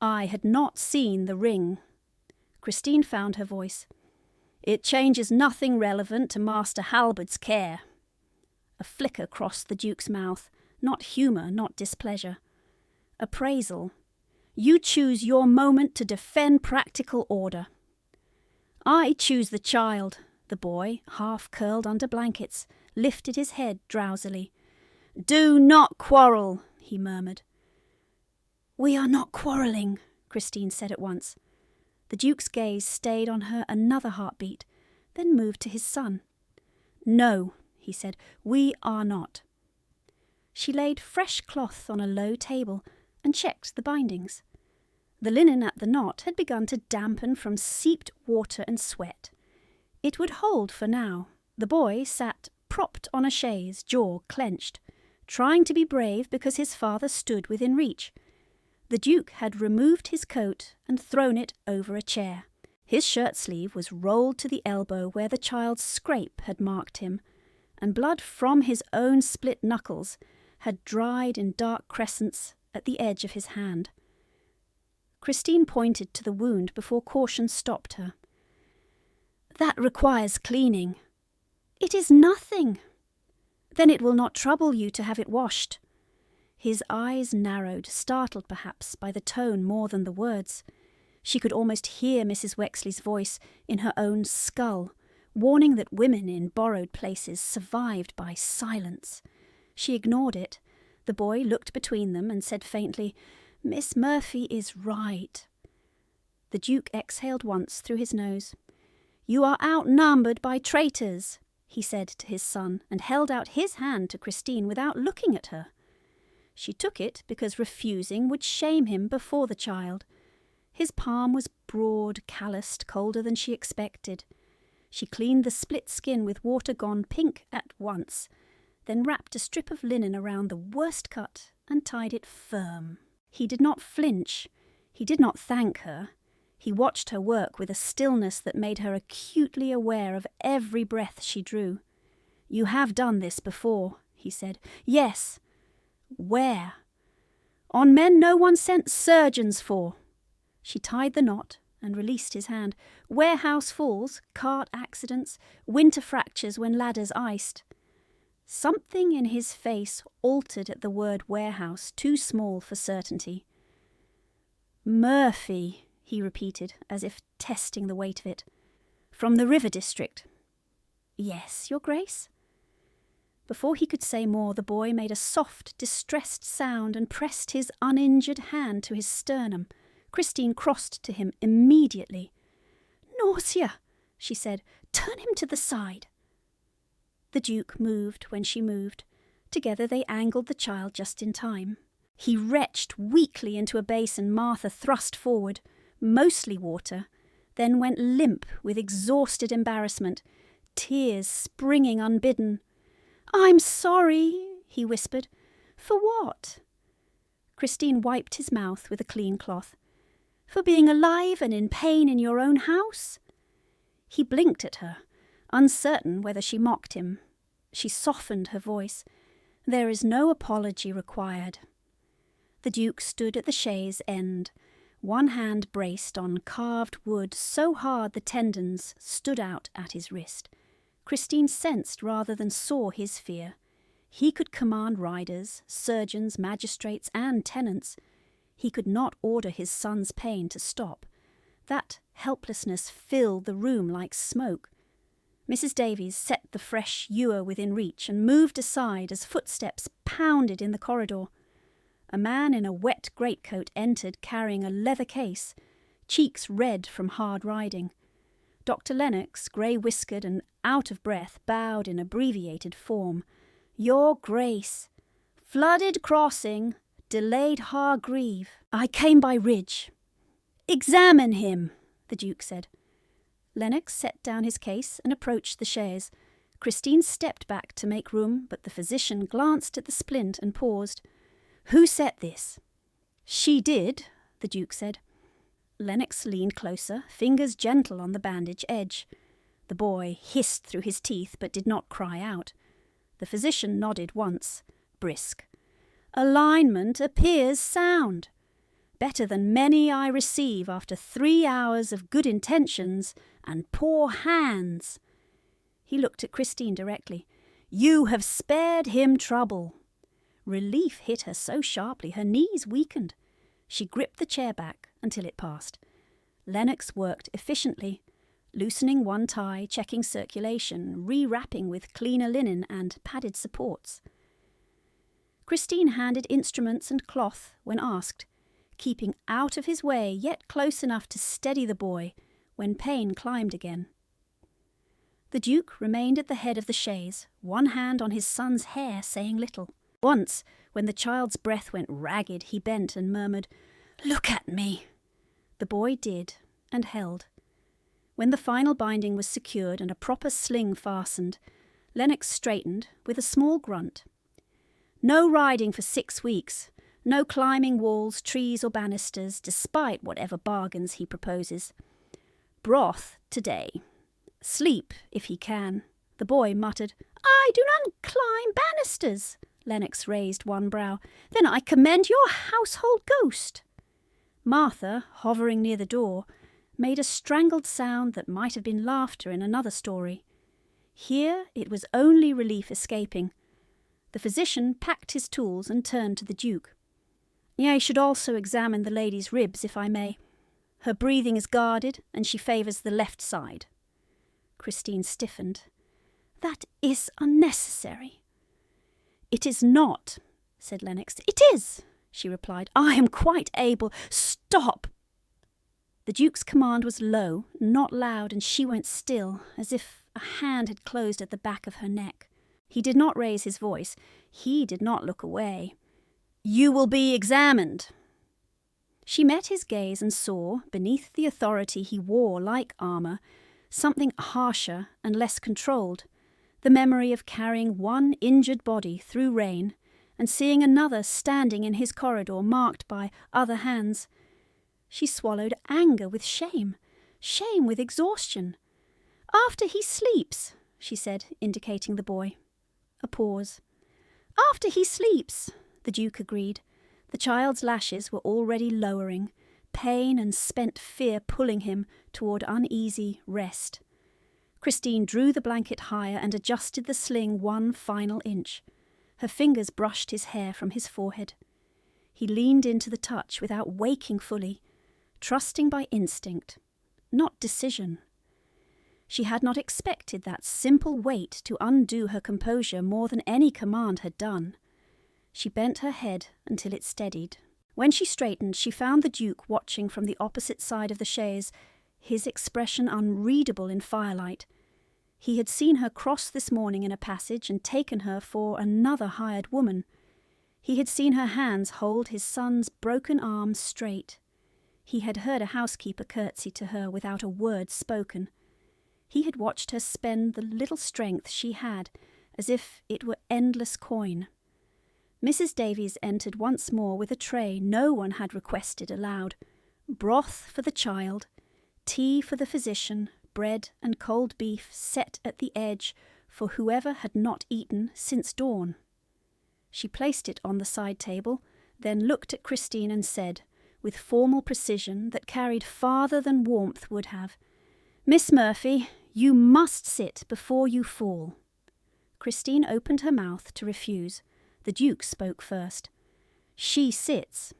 I had not seen the ring. Christine found her voice. It changes nothing relevant to Master Halbert's care. A flicker crossed the Duke's mouth, not humour, not displeasure. Appraisal. You choose your moment to defend practical order. I choose the child. The boy, half curled under blankets, lifted his head drowsily. Do not quarrel, he murmured. We are not quarrelling, Christine said at once. The Duke's gaze stayed on her another heartbeat, then moved to his son. No, he said, we are not. She laid fresh cloth on a low table and checked the bindings. The linen at the knot had begun to dampen from seeped water and sweat. It would hold for now. The boy sat propped on a chaise, jaw clenched, trying to be brave because his father stood within reach. The Duke had removed his coat and thrown it over a chair. His shirt sleeve was rolled to the elbow where the child's scrape had marked him, and blood from his own split knuckles had dried in dark crescents at the edge of his hand. Christine pointed to the wound before caution stopped her. That requires cleaning. It is nothing. Then it will not trouble you to have it washed. His eyes narrowed, startled perhaps by the tone more than the words. She could almost hear Mrs. Wexley's voice in her own skull, warning that women in borrowed places survived by silence. She ignored it. The boy looked between them and said faintly, Miss Murphy is right. The Duke exhaled once through his nose. You are outnumbered by traitors, he said to his son, and held out his hand to Christine without looking at her. She took it because refusing would shame him before the child. His palm was broad, calloused, colder than she expected. She cleaned the split skin with water gone pink at once, then wrapped a strip of linen around the worst cut and tied it firm. He did not flinch. He did not thank her. He watched her work with a stillness that made her acutely aware of every breath she drew. You have done this before, he said. Yes. Where? On men no one sent surgeons for. She tied the knot and released his hand. Warehouse falls, cart accidents, winter fractures when ladders iced. Something in his face altered at the word warehouse, too small for certainty. Murphy, he repeated, as if testing the weight of it. From the river district. Yes, Your Grace. Before he could say more, the boy made a soft, distressed sound and pressed his uninjured hand to his sternum. Christine crossed to him immediately. Nausea, she said. Turn him to the side. The Duke moved when she moved. Together they angled the child just in time. He retched weakly into a basin Martha thrust forward, mostly water, then went limp with exhausted embarrassment, tears springing unbidden. I'm sorry, he whispered. For what? Christine wiped his mouth with a clean cloth. For being alive and in pain in your own house? He blinked at her, uncertain whether she mocked him. She softened her voice. There is no apology required. The Duke stood at the chaise end, one hand braced on carved wood so hard the tendons stood out at his wrist. Christine sensed rather than saw his fear. He could command riders, surgeons, magistrates, and tenants. He could not order his son's pain to stop. That helplessness filled the room like smoke. Mrs. Davies set the fresh ewer within reach and moved aside as footsteps pounded in the corridor. A man in a wet greatcoat entered carrying a leather case, cheeks red from hard riding. Dr. Lennox, grey-whiskered and out of breath, bowed in abbreviated form. Your Grace. Flooded crossing. Delayed Hargreave. I came by Ridge. Examine him, the Duke said. Lennox set down his case and approached the chaise. Christine stepped back to make room, but the physician glanced at the splint and paused. Who set this? She did, the Duke said. Lennox leaned closer, fingers gentle on the bandage edge. The boy hissed through his teeth but did not cry out. The physician nodded once, brisk. Alignment appears sound. better than many I receive after 3 hours of good intentions and poor hands." He looked at Christine directly. "You have spared him trouble." Relief hit her so sharply her knees weakened. She gripped the chair back until it passed. Lennox worked efficiently, loosening one tie, checking circulation, re-wrapping with cleaner linen and padded supports. Christine handed instruments and cloth when asked, keeping out of his way yet close enough to steady the boy when pain climbed again. The Duke remained at the head of the chaise, one hand on his son's hair, saying little. Once, when the child's breath went ragged, he bent and murmured, "Look at me." The boy did, and held. When the final binding was secured and a proper sling fastened, Lennox straightened with a small grunt. No riding for 6 weeks, no climbing walls, trees or banisters, despite whatever bargains he proposes. Broth today. Sleep, if he can. The boy muttered, "I do not climb banisters." Lennox raised one brow. "Then I commend your household ghost." Martha, hovering near the door, made a strangled sound that might have been laughter in another story. Here it was only relief escaping. The physician packed his tools and turned to the Duke. "I should also examine the lady's ribs, if I may. Her breathing is guarded, and she favours the left side." Christine stiffened. "That is unnecessary." "It is not," said Lennox. "It is," she replied. "I am quite able—" "Stop!" The Duke's command was low, not loud, and she went still, as if a hand had closed at the back of her neck. He did not raise his voice. He did not look away. "You will be examined." She met his gaze and saw, beneath the authority he wore like armour, something harsher and less controlled, the memory of carrying one injured body through rain and seeing another standing in his corridor marked by other hands. She swallowed anger with shame with exhaustion. "After he sleeps," she said, indicating the boy. A pause. "After he sleeps," the Duke agreed. The child's lashes were already lowering, pain and spent fear pulling him toward uneasy rest. Christine drew the blanket higher and adjusted the sling one final inch. Her fingers brushed his hair from his forehead. He leaned into the touch without waking fully, trusting by instinct, not decision. She had not expected that simple weight to undo her composure more than any command had done. She bent her head until it steadied. When she straightened, she found the Duke watching from the opposite side of the chaise, his expression unreadable in firelight. He had seen her cross this morning in a passage and taken her for another hired woman. He had seen her hands hold his son's broken arm straight. He had heard a housekeeper curtsy to her without a word spoken. He had watched her spend the little strength she had as if it were endless coin. Mrs. Davies entered once more with a tray no one had requested aloud. Broth for the child, tea for the physician, bread and cold beef set at the edge for whoever had not eaten since dawn. She placed it on the side table, then looked at Christine and said, with formal precision that carried farther than warmth would have, "Miss Murphy, you must sit before you fall." Christine opened her mouth to refuse. The Duke spoke first. "She sits."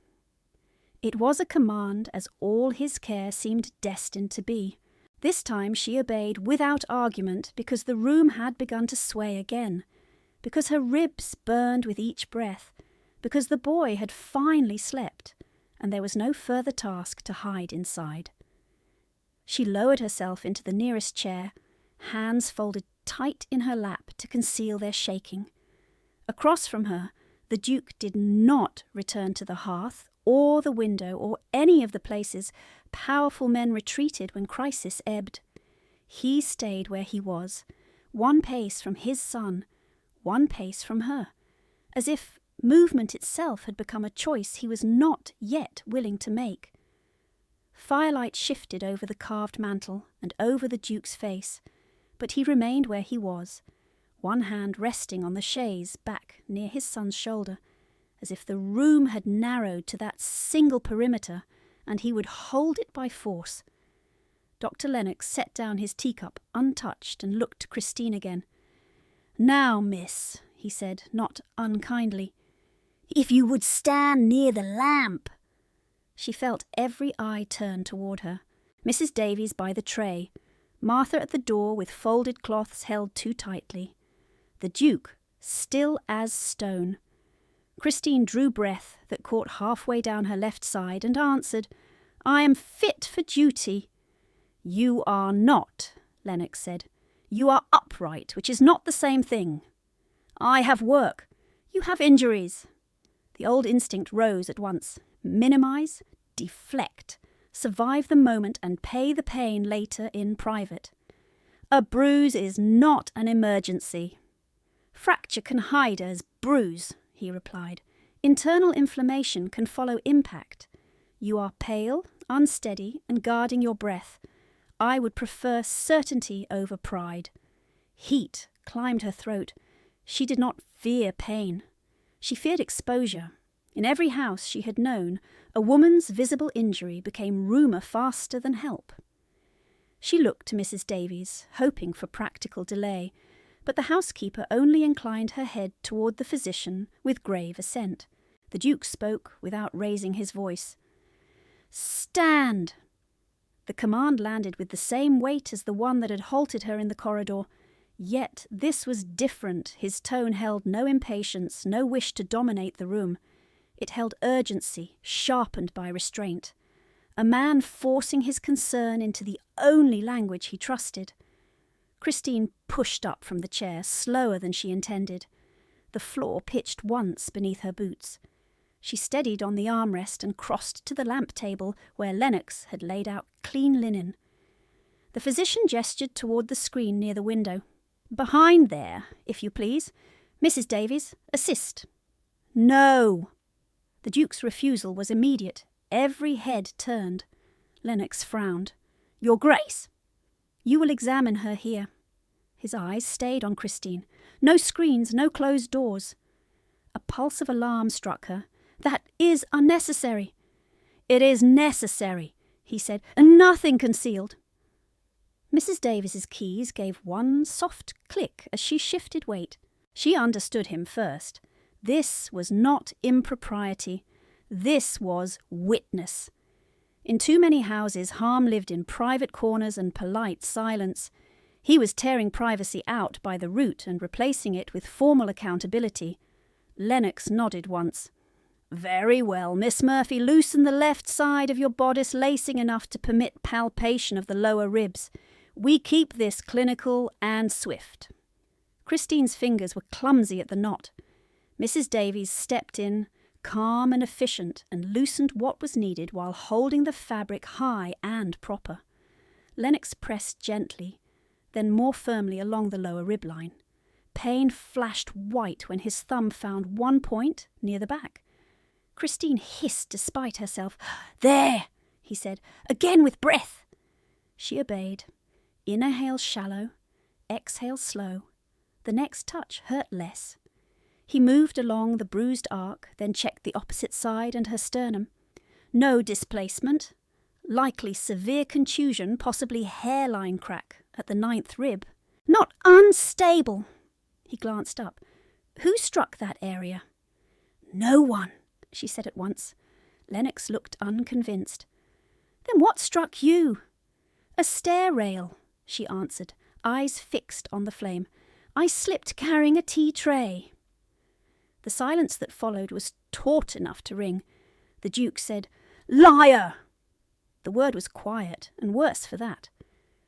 It was a command, as all his care seemed destined to be. This time she obeyed without argument because the room had begun to sway again, because her ribs burned with each breath, because the boy had finally slept, and there was no further task to hide inside. She lowered herself into the nearest chair, hands folded tight in her lap to conceal their shaking. Across from her, the Duke did not return to the hearth or the window or any of the places powerful men retreated when crisis ebbed. He stayed where he was, one pace from his son, one pace from her, as if movement itself had become a choice he was not yet willing to make. Firelight shifted over the carved mantel and over the Duke's face, but he remained where he was, one hand resting on the chaise back near his son's shoulder, as if the room had narrowed to that single perimeter, and he would hold it by force. Dr. Lennox set down his teacup untouched and looked to Christine again. "Now, miss," he said, not unkindly, "if you would stand near the lamp." She felt every eye turn toward her. Mrs. Davies by the tray, Martha at the door with folded cloths held too tightly, the Duke still as stone. Christine drew breath that caught halfway down her left side and answered, "I am fit for duty." "You are not," Lennox said. "You are upright, which is not the same thing. I have work. You have injuries." The old instinct rose at once. Minimize, deflect, survive the moment and pay the pain later in private. A bruise is not an emergency. "Fracture can hide as bruise," he replied. "Internal inflammation can follow impact. You are pale, unsteady, and guarding your breath. I would prefer certainty over pride." Heat climbed her throat. She did not fear pain. She feared exposure. In every house she had known, a woman's visible injury became rumour faster than help. She looked to Mrs. Davies, hoping for practical delay, but the housekeeper only inclined her head toward the physician with grave assent. The Duke spoke without raising his voice. "Stand!" The command landed with the same weight as the one that had halted her in the corridor. Yet this was different. His tone held no impatience, no wish to dominate the room. It held urgency, sharpened by restraint. A man forcing his concern into the only language he trusted. Christine pushed up from the chair, slower than she intended. The floor pitched once beneath her boots. She steadied on the armrest and crossed to the lamp table where Lennox had laid out clean linen. The physician gestured toward the screen near the window. "Behind there, if you please. Mrs. Davies, assist." "No!" The Duke's refusal was immediate. Every head turned. Lennox frowned. "Your Grace!" "You will examine her here." His eyes stayed on Christine. No screens, no closed doors. A pulse of alarm struck her. "That is unnecessary." "It is necessary," he said, "and nothing concealed." Mrs. Davies's keys gave one soft click as she shifted weight. She understood him first. This was not impropriety. This was witness. In too many houses, harm lived in private corners and polite silence. He was tearing privacy out by the root and replacing it with formal accountability. Lennox nodded once. "Very well, Miss Murphy, loosen the left side of your bodice lacing enough to permit palpation of the lower ribs. We keep this clinical and swift." Christine's fingers were clumsy at the knot. Mrs. Davies stepped in, calm and efficient, and loosened what was needed while holding the fabric high and proper. Lennox pressed gently, then more firmly along the lower rib line. Pain flashed white when his thumb found one point near the back. Christine hissed despite herself. "There," he said, "again with breath." She obeyed. Inhale shallow, exhale slow. The next touch hurt less. He moved along the bruised arc, then checked the opposite side and her sternum. No displacement. Likely severe contusion, possibly hairline crack at the 9th rib. "Not unstable." He glanced up. "Who struck that area?" "No one," she said at once. Lennox looked unconvinced. "Then what struck you?" "A stair rail," she answered, eyes fixed on the flame. "I slipped carrying a tea tray." The silence that followed was taut enough to ring. The Duke said, "Liar!" The word was quiet, and worse for that.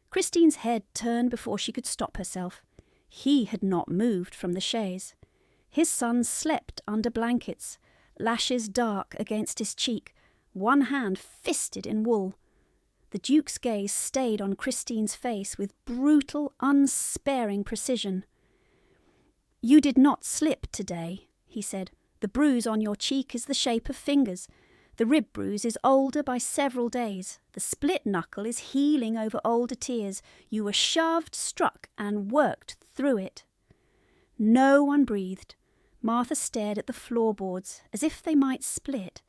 Christine's head turned before she could stop herself. He had not moved from the chaise. His son slept under blankets, lashes dark against his cheek, one hand fisted in wool. The Duke's gaze stayed on Christine's face with brutal, unsparing precision. "You did not slip today," he said. "The bruise on your cheek is the shape of fingers. The rib bruise is older by several days. The split knuckle is healing over older tears. You were shoved, struck, and worked through it." No one breathed. Martha stared at the floorboards as if they might split.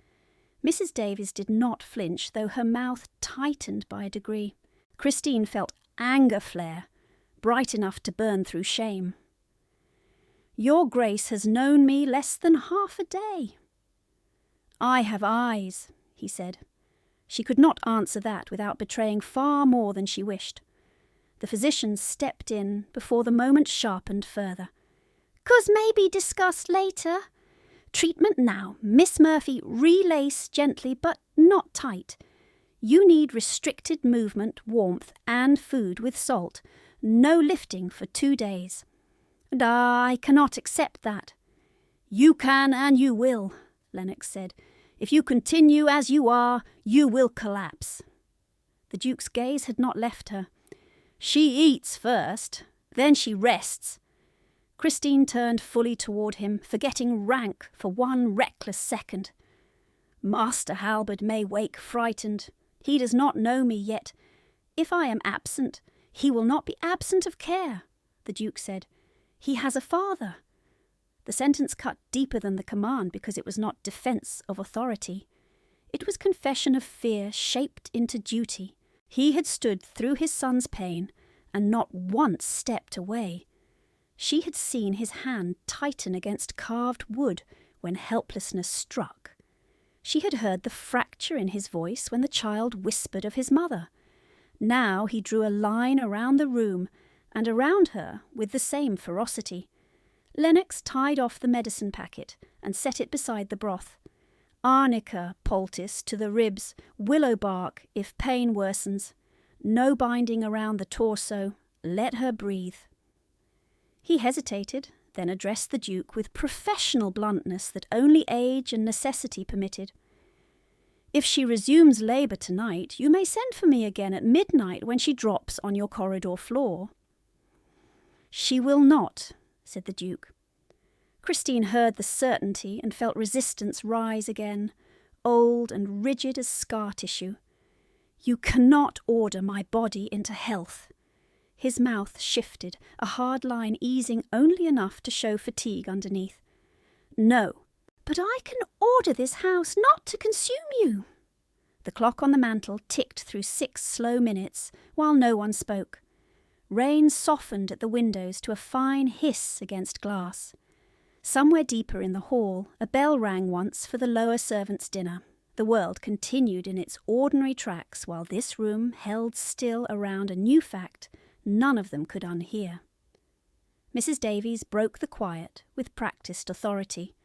Mrs. Davies did not flinch, though her mouth tightened by a degree. Christine felt anger flare, bright enough to burn through shame. "Your Grace has known me less than half a day." "I have eyes," he said. She could not answer that without betraying far more than she wished. The physician stepped in before the moment sharpened further. "'Cause may be discussed later. Treatment now. Miss Murphy, relace gently but not tight. You need restricted movement, warmth, and food with salt. No lifting for 2 days." "I cannot accept that." "You can and you will," Lennox said. "If you continue as you are, you will collapse." The Duke's gaze had not left her. "She eats first, then she rests." Christine turned fully toward him, forgetting rank for one reckless second. "Master Halberd may wake frightened. He does not know me yet. If I am absent, he will not be absent of care," the Duke said. "He has a father." The sentence cut deeper than the command because it was not defence of authority. It was confession of fear shaped into duty. He had stood through his son's pain and not once stepped away. She had seen his hand tighten against carved wood when helplessness struck. She had heard the fracture in his voice when the child whispered of his mother. Now he drew a line around the room and around her with the same ferocity. Lennox tied off the medicine packet and set it beside the broth. Arnica poultice to the ribs, willow bark if pain worsens. No binding around the torso. Let her breathe. He hesitated, then addressed the Duke with professional bluntness that only age and necessity permitted. "If she resumes labour tonight, you may send for me again at midnight when she drops on your corridor floor." "She will not," said the Duke. Christine heard the certainty and felt resistance rise again, old and rigid as scar tissue. "You cannot order my body into health." His mouth shifted, a hard line easing only enough to show fatigue underneath. "No, but I can order this house not to consume you." The clock on the mantel ticked through 6 slow minutes while no one spoke. Rain softened at the windows to a fine hiss against glass. Somewhere deeper in the hall, a bell rang once for the lower servants' dinner. The world continued in its ordinary tracks while this room held still around a new fact none of them could unhear. Mrs. Davies broke the quiet with practised authority.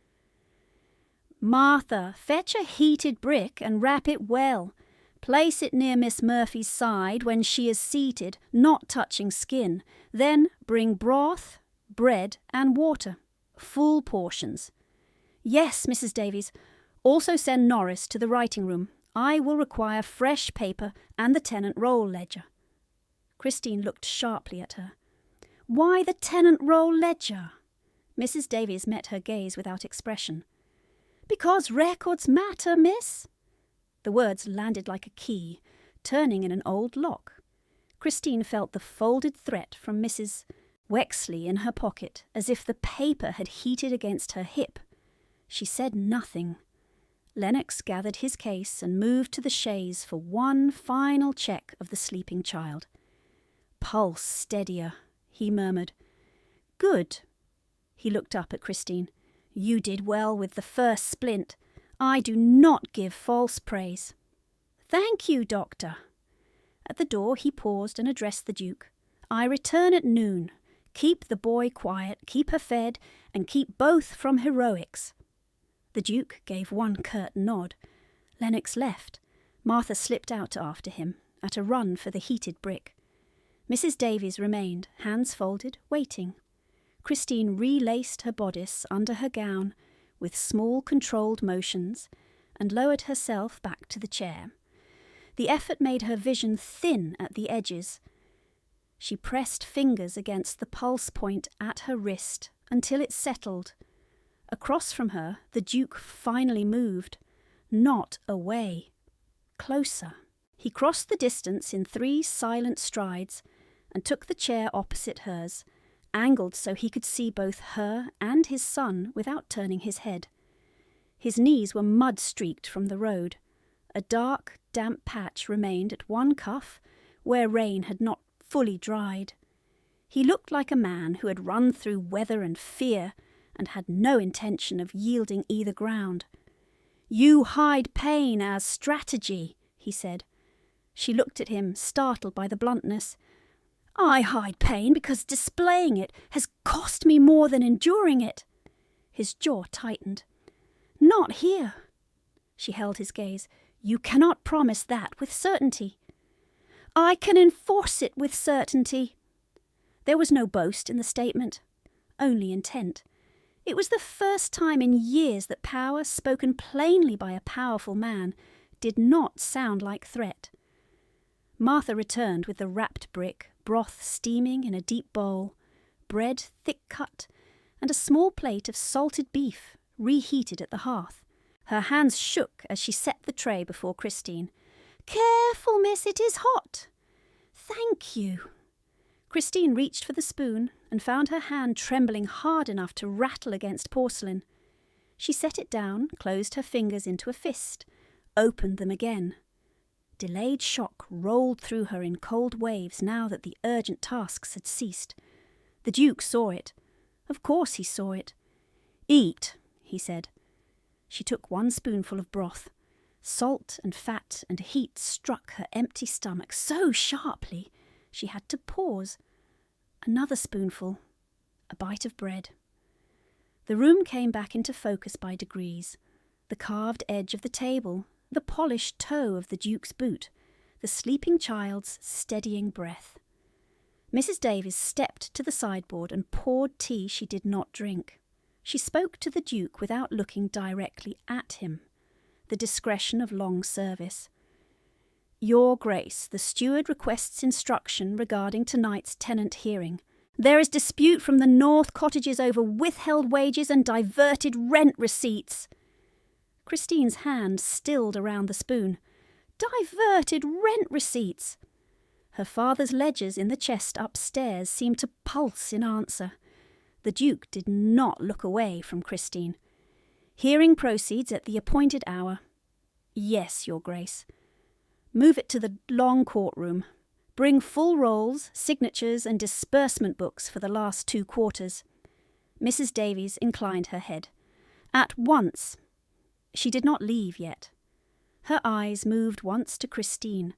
"Martha, fetch a heated brick and wrap it well. Place it near Miss Murphy's side when she is seated, not touching skin. Then bring broth, bread and water. Full portions." "Yes, Mrs. Davies. Also send Norris to the writing room. I will require fresh paper and the tenant roll ledger." Christine looked sharply at her. "Why the tenant roll ledger?" Mrs. Davies met her gaze without expression. "Because records matter, miss." The words landed like a key, turning in an old lock. Christine felt the folded threat from Mrs. Wexley in her pocket, as if the paper had heated against her hip. She said nothing. Lennox gathered his case and moved to the chaise for one final check of the sleeping child. "Pulse steadier," he murmured. "Good." He looked up at Christine. "You did well with the first splint. I do not give false praise." "Thank you, doctor." At the door he paused and addressed the Duke. "I return at noon. Keep the boy quiet, keep her fed, and keep both from heroics." The Duke gave one curt nod. Lennox left. Martha slipped out after him, at a run for the heated brick. Mrs. Davies remained, hands folded, waiting. Christine relaced her bodice under her gown with small controlled motions and lowered herself back to the chair. The effort made her vision thin at the edges. She pressed fingers against the pulse point at her wrist until it settled. Across from her, the Duke finally moved. Not away. Closer. He crossed the distance in 3 silent strides and took the chair opposite hers, angled so he could see both her and his son without turning his head. His knees were mud-streaked from the road. A dark, damp patch remained at one cuff, where rain had not fully dried. He looked like a man who had run through weather and fear, and had no intention of yielding either ground. "You hide pain as strategy," he said. She looked at him, startled by the bluntness. "I hide pain because displaying it has cost me more than enduring it." His jaw tightened. "Not here." She held his gaze. "You cannot promise that with certainty." "I can enforce it with certainty." There was no boast in the statement, only intent. It was the first time in years that power, spoken plainly by a powerful man, did not sound like threat. Martha returned with the wrapped brick, broth steaming in a deep bowl, bread thick cut, and a small plate of salted beef, reheated at the hearth. Her hands shook as she set the tray before Christine. "Careful, miss, it is hot." "Thank you." Christine reached for the spoon and found her hand trembling hard enough to rattle against porcelain. She set it down, closed her fingers into a fist, opened them again. Delayed shock rolled through her in cold waves now that the urgent tasks had ceased. The Duke saw it. Of course he saw it. "Eat," he said. She took one spoonful of broth. Salt and fat and heat struck her empty stomach so sharply she had to pause. Another spoonful, a bite of bread. The room came back into focus by degrees. The carved edge of the table, the polished toe of the Duke's boot, the sleeping child's steadying breath. Mrs. Davies stepped to the sideboard and poured tea she did not drink. She spoke to the Duke without looking directly at him, the discretion of long service. "Your Grace, the steward requests instruction regarding tonight's tenant hearing. There is dispute from the North cottages over withheld wages and diverted rent receipts." Christine's hand stilled around the spoon. Diverted rent receipts! Her father's ledgers in the chest upstairs seemed to pulse in answer. The Duke did not look away from Christine. "Hearing proceeds at the appointed hour." "Yes, Your Grace." "Move it to the long courtroom. Bring full rolls, signatures and disbursement books for the last 2 quarters. Mrs. Davies inclined her head. "At once." She did not leave yet. Her eyes moved once to Christine,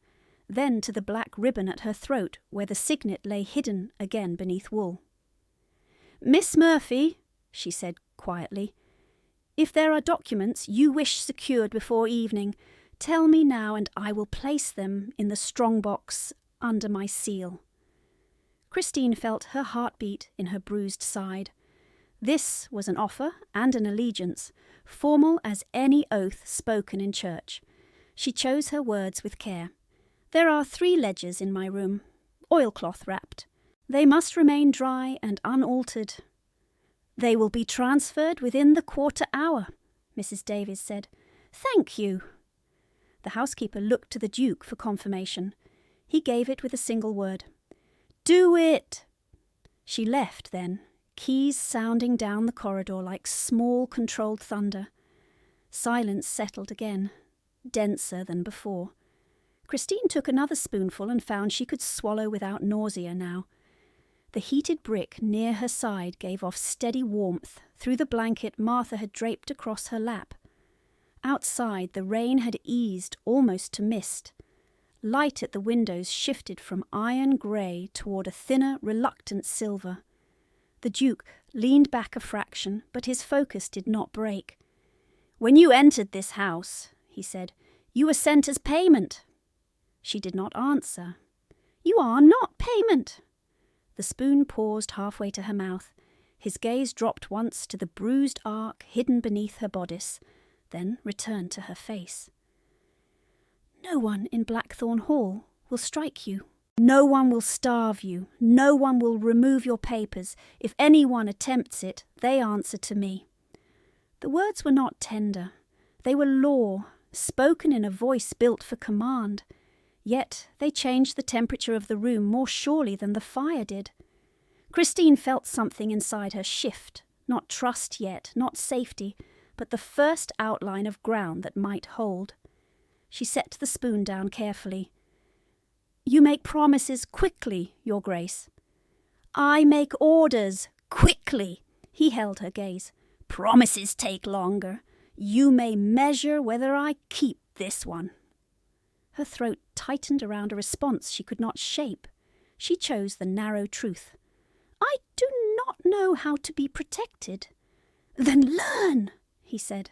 then to the black ribbon at her throat where the signet lay hidden again beneath wool. "Miss Murphy," she said quietly, "if there are documents you wish secured before evening, tell me now and I will place them in the strong box under my seal." Christine felt her heartbeat in her bruised side. This was an offer and an allegiance, formal as any oath spoken in church. She chose her words with care. "There are 3 ledgers in my room, oilcloth wrapped. They must remain dry and unaltered." "They will be transferred within the quarter hour," Mrs. Davies said. "Thank you." The housekeeper looked to the Duke for confirmation. He gave it with a single word. "Do it!" She left then, keys sounding down the corridor like small controlled thunder. Silence settled again, denser than before. Christine took another spoonful and found she could swallow without nausea now. The heated brick near her side gave off steady warmth through the blanket Martha had draped across her lap. Outside, the rain had eased almost to mist. Light at the windows shifted from iron grey toward a thinner, reluctant silver. The Duke leaned back a fraction, but his focus did not break. "When you entered this house," he said, "you were sent as payment." She did not answer. "You are not payment." The spoon paused halfway to her mouth. His gaze dropped once to the bruised arc hidden beneath her bodice, then returned to her face. "No one in Blackthorn Hall will strike you. No one will starve you. No one will remove your papers. If anyone attempts it, they answer to me." The words were not tender. They were law, spoken in a voice built for command. Yet they changed the temperature of the room more surely than the fire did. Christine felt something inside her shift, not trust yet, not safety, but the first outline of ground that might hold. She set the spoon down carefully. "You make promises quickly, Your Grace." "I make orders quickly." He held her gaze. "Promises take longer. You may measure whether I keep this one." Her throat tightened around a response she could not shape. She chose the narrow truth. "I do not know how to be protected." "Then learn," he said.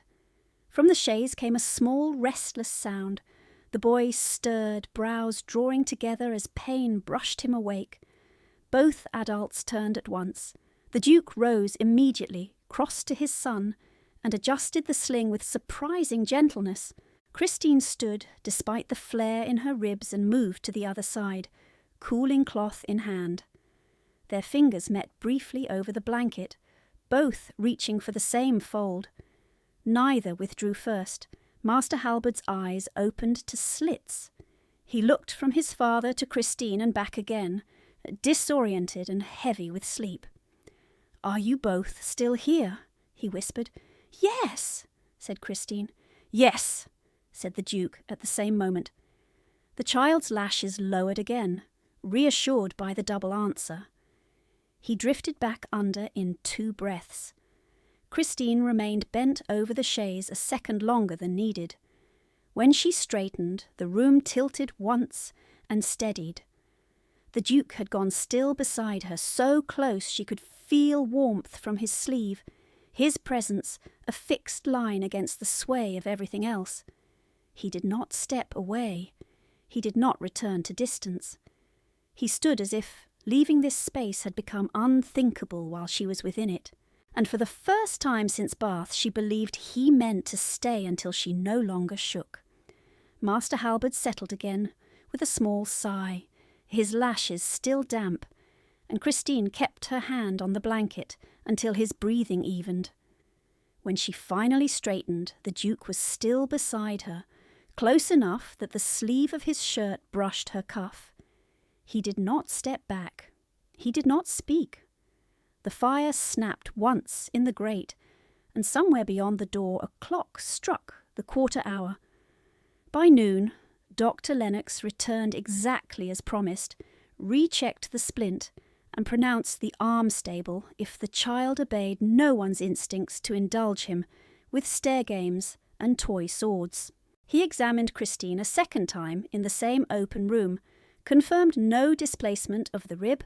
From the chaise came a small, restless sound. The boy stirred, brows drawing together as pain brushed him awake. Both adults turned at once. The Duke rose immediately, crossed to his son, and adjusted the sling with surprising gentleness. Christine stood, despite the flare in her ribs, and moved to the other side, cooling cloth in hand. Their fingers met briefly over the blanket, both reaching for the same fold. Neither withdrew first. Master Halbert's eyes opened to slits. He looked from his father to Christine and back again, disoriented and heavy with sleep. "Are you both still here?" he whispered. "Yes," said Christine. "Yes," said the Duke at the same moment. The child's lashes lowered again, reassured by the double answer. He drifted back under in 2 breaths. Christine remained bent over the chaise a second longer than needed. When she straightened, the room tilted once and steadied. The Duke had gone still beside her, so close she could feel warmth from his sleeve, his presence a fixed line against the sway of everything else. He did not step away. He did not return to distance. He stood as if leaving this space had become unthinkable while she was within it. And for the first time since Bath, she believed he meant to stay until she no longer shook. Master Halbert settled again, with a small sigh, his lashes still damp, and Christine kept her hand on the blanket until his breathing evened. When she finally straightened, the Duke was still beside her, close enough that the sleeve of his shirt brushed her cuff. He did not step back. He did not speak. The fire snapped once in the grate, and somewhere beyond the door a clock struck the 1/4 hour. By noon, Dr. Lennox returned exactly as promised, rechecked the splint, and pronounced the arm stable if the child obeyed no one's instincts to indulge him with stair games and toy swords. He examined Christine a second time in the same open room, confirmed no displacement of the rib,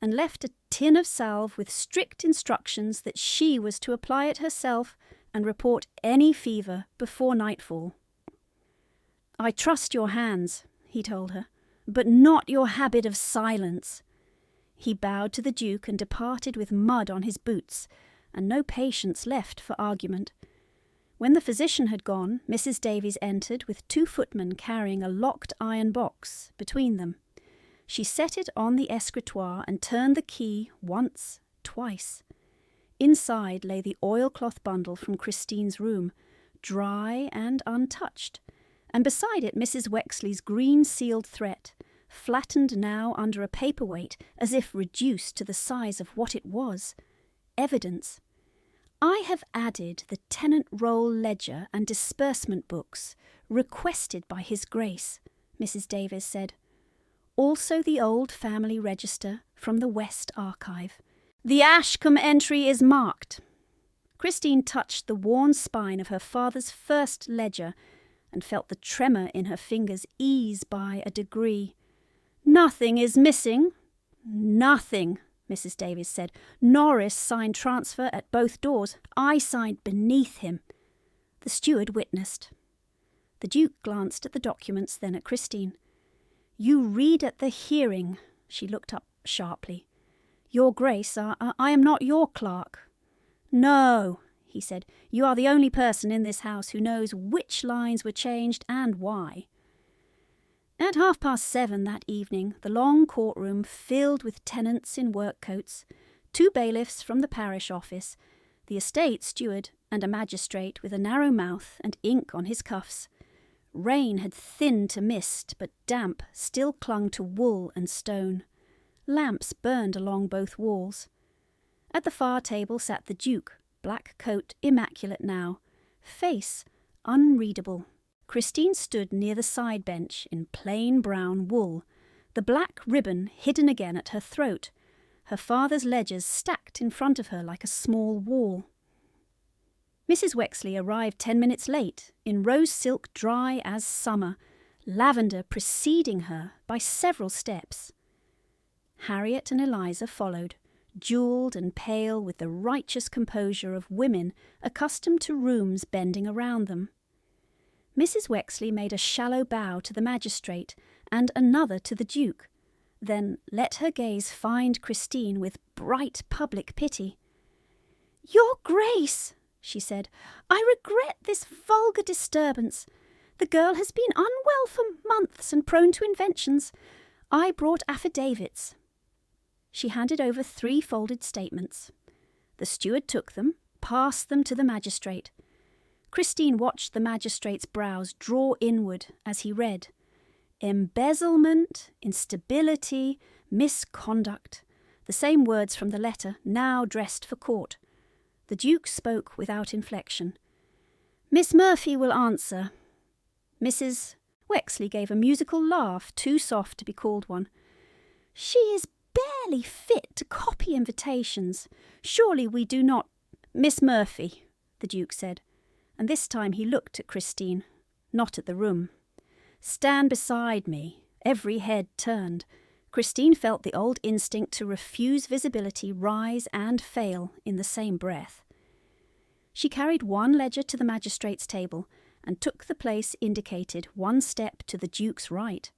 and left a tin of salve with strict instructions that she was to apply it herself and report any fever before nightfall. "I trust your hands," he told her, "but not your habit of silence." He bowed to the Duke and departed with mud on his boots, and no patience left for argument. When the physician had gone, Mrs. Davies entered with 2 footmen carrying a locked iron box between them. She set it on the escritoire and turned the key once, twice. Inside lay the oilcloth bundle from Christine's room, dry and untouched, and beside it Mrs. Wexley's green sealed threat, flattened now under a paperweight as if reduced to the size of what it was, evidence. "I have added the tenant roll ledger and disbursement books requested by His Grace," Mrs. Davies said. "Also the old family register from the West Archive. The Ashcombe entry is marked." Christine touched the worn spine of her father's first ledger and felt the tremor in her fingers ease by a degree. "Nothing is missing." "Nothing," Mrs. Davies said. "Norris signed transfer at both doors. I signed beneath him." The steward witnessed. The Duke glanced at the documents, then at Christine. "You read at the hearing." She looked up sharply. "Your Grace, I am not your clerk." "No," he said. "You are the only person in this house who knows which lines were changed and why." At 7:30 that evening, the long courtroom filled with tenants in work coats, 2 bailiffs from the parish office, the estate steward, and a magistrate with a narrow mouth and ink on his cuffs. Rain had thinned to mist, but damp still clung to wool and stone. Lamps burned along both walls. At the far table sat the Duke, black coat immaculate now, face unreadable. Christine stood near the side bench in plain brown wool, the black ribbon hidden again at her throat, her father's ledgers stacked in front of her like a small wall. Mrs. Wexley arrived 10 minutes late, in rose silk dry as summer, lavender preceding her by several steps. Harriet and Eliza followed, jewelled and pale with the righteous composure of women accustomed to rooms bending around them. Mrs. Wexley made a shallow bow to the magistrate and another to the Duke, then let her gaze find Christine with bright public pity. "Your Grace," she said, "I regret this vulgar disturbance. The girl has been unwell for months and prone to inventions. I brought affidavits." She handed over 3 folded statements. The steward took them, passed them to the magistrate. Christine watched the magistrate's brows draw inward as he read. Embezzlement, instability, misconduct. The same words from the letter, now dressed for court. The Duke spoke without inflection. "Miss Murphy will answer." Mrs. Wexley gave a musical laugh, too soft to be called one. "She is barely fit to copy invitations. Surely we do not—" "Miss Murphy," the Duke said, and this time he looked at Christine, not at the room. "Stand beside me." Every head turned. Christine felt the old instinct to refuse visibility rise and fail in the same breath. She carried one ledger to the magistrate's table and took the place indicated 1 step to the Duke's right.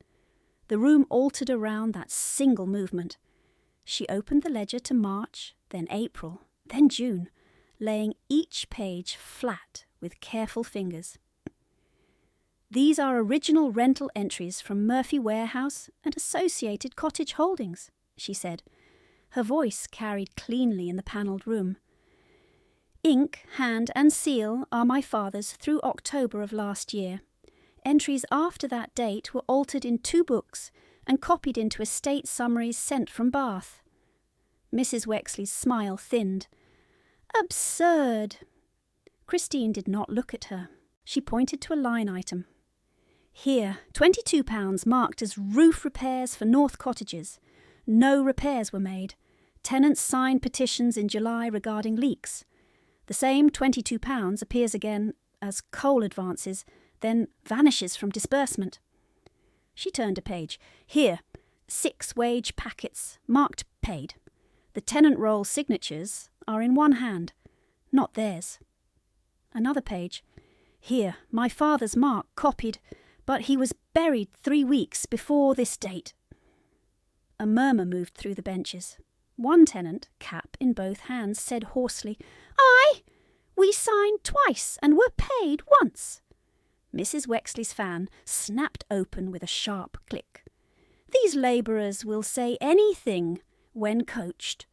The room altered around that single movement. She opened the ledger to March, then April, then June, laying each page flat with careful fingers. "These are original rental entries from Murphy Warehouse and Associated Cottage Holdings," she said. Her voice carried cleanly in the panelled room. "Ink, hand and seal are my father's through October of last year. Entries after that date were altered in 2 books and copied into estate summaries sent from Bath." Mrs. Wexley's smile thinned. "Absurd!" Christine did not look at her. She pointed to a line item. "Here, £22 marked as roof repairs for North Cottages. No repairs were made. Tenants signed petitions in July regarding leaks. The same £22 appears again as coal advances, then vanishes from disbursement." She turned a page. "Here, 6 wage packets, marked paid. The tenant roll signatures are in one hand, not theirs." Another page. "Here, my father's mark copied, but he was buried 3 weeks before this date." A murmur moved through the benches. One tenant, cap in both hands, said hoarsely, "Aye, we signed twice and were paid once." Mrs. Wexley's fan snapped open with a sharp click. "These labourers will say anything when coached."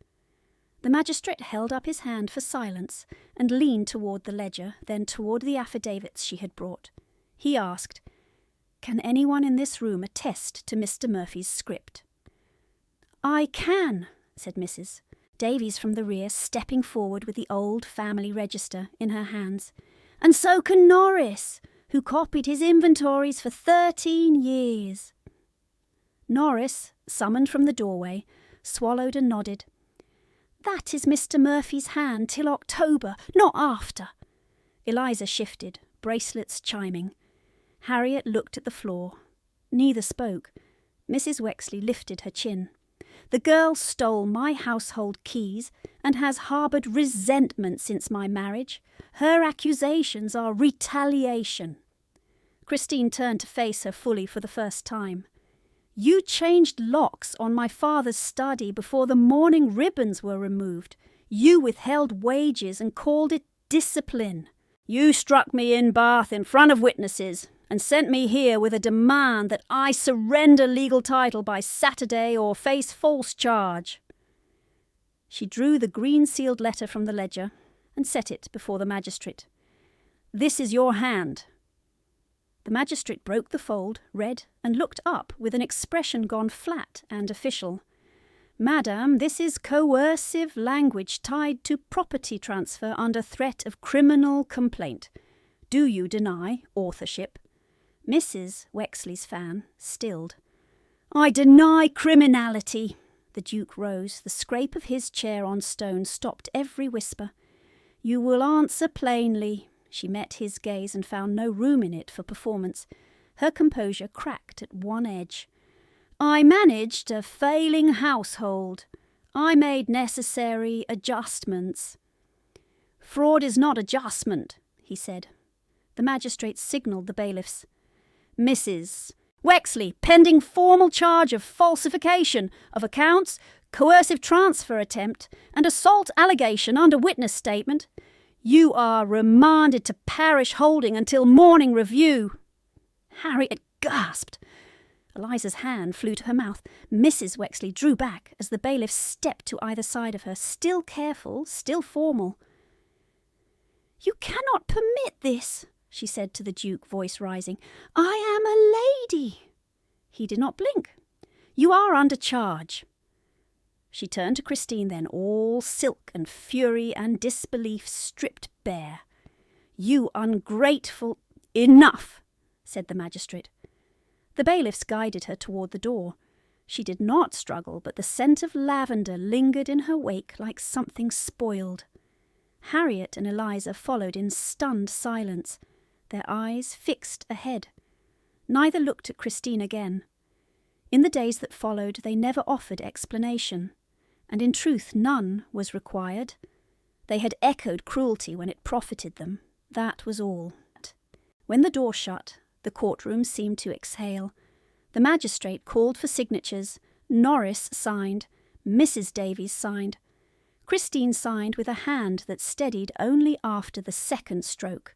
The magistrate held up his hand for silence and leaned toward the ledger, then toward the affidavits she had brought. He asked, "Can anyone in this room attest to Mr. Murphy's script?" "I can," said Mrs. Davies from the rear, stepping forward with the old family register in her hands. "And so can Norris, who copied his inventories for 13 years. Norris, summoned from the doorway, swallowed and nodded. "That is Mr. Murphy's hand till October, not after." Eliza shifted, bracelets chiming. Harriet looked at the floor. Neither spoke. Mrs. Wexley lifted her chin. "The girl stole my household keys and has harboured resentment since my marriage. Her accusations are retaliation." Christine turned to face her fully for the first time. "You changed locks on my father's study before the mourning ribbons were removed. You withheld wages and called it discipline. You struck me in Bath in front of witnesses and sent me here with a demand that I surrender legal title by Saturday or face false charge." She drew the green-sealed letter from the ledger and set it before the magistrate. "This is your hand." The magistrate broke the fold, read, and looked up with an expression gone flat and official. Madam, this is coercive language tied to property transfer under threat of criminal complaint. Do you deny authorship?" Mrs. Wexley's fan stilled. "I deny criminality." The Duke rose. The scrape of his chair on stone stopped every whisper. "You will answer plainly." She met his gaze and found no room in it for performance. Her composure cracked at one edge. "I managed a failing household. I made necessary adjustments." "Fraud is not adjustment," he said. The magistrate signalled the bailiffs. "Mrs. Wexley, pending formal charge of falsification of accounts, coercive transfer attempt, and assault allegation under witness statement. You are remanded to parish holding until morning review." Harriet gasped. Eliza's hand flew to her mouth. Mrs. Wexley drew back as the bailiff stepped to either side of her, still careful, still formal. "You cannot permit this," she said to the Duke, voice rising. "I am a lady." He did not blink. "You are under charge." She turned to Christine then, all silk and fury and disbelief stripped bare. "You ungrateful—" "Enough," said the magistrate. The bailiffs guided her toward the door. She did not struggle, but the scent of lavender lingered in her wake like something spoiled. Harriet and Eliza followed in stunned silence, their eyes fixed ahead. Neither looked at Christine again. In the days that followed, they never offered explanation, and in truth none was required. They had echoed cruelty when it profited them. That was all. When the door shut, the courtroom seemed to exhale. The magistrate called for signatures. Norris signed. Mrs. Davies signed. Christine signed with a hand that steadied only after the second stroke.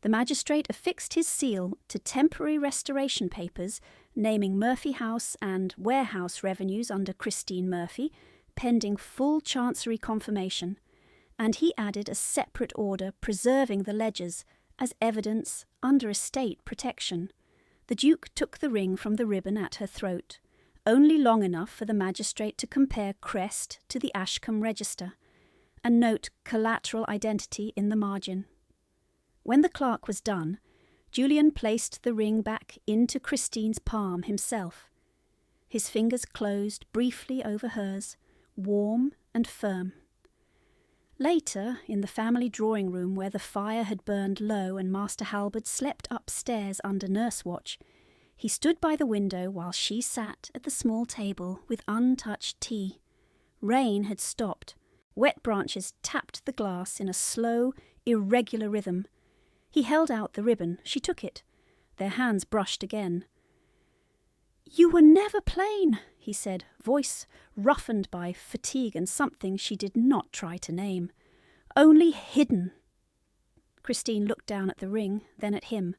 The magistrate affixed his seal to temporary restoration papers naming Murphy House and warehouse revenues under Christine Murphy, pending full chancery confirmation, and he added a separate order preserving the ledgers as evidence under estate protection. The Duke took the ring from the ribbon at her throat, only long enough for the magistrate to compare crest to the Ashcombe register, and note collateral identity in the margin. When the clerk was done, Julian placed the ring back into Christine's palm himself. His fingers closed briefly over hers, warm and firm. Later, in the family drawing-room where the fire had burned low and Master Halberd slept upstairs under nurse watch, he stood by the window while she sat at the small table with untouched tea. Rain had stopped. Wet branches tapped the glass in a slow, irregular rhythm. He held out the ribbon. She took it. Their hands brushed again. "You were never plain," he said, voice roughened by fatigue and something she did not try to name. "Only hidden." Christine looked down at the ring, then at him.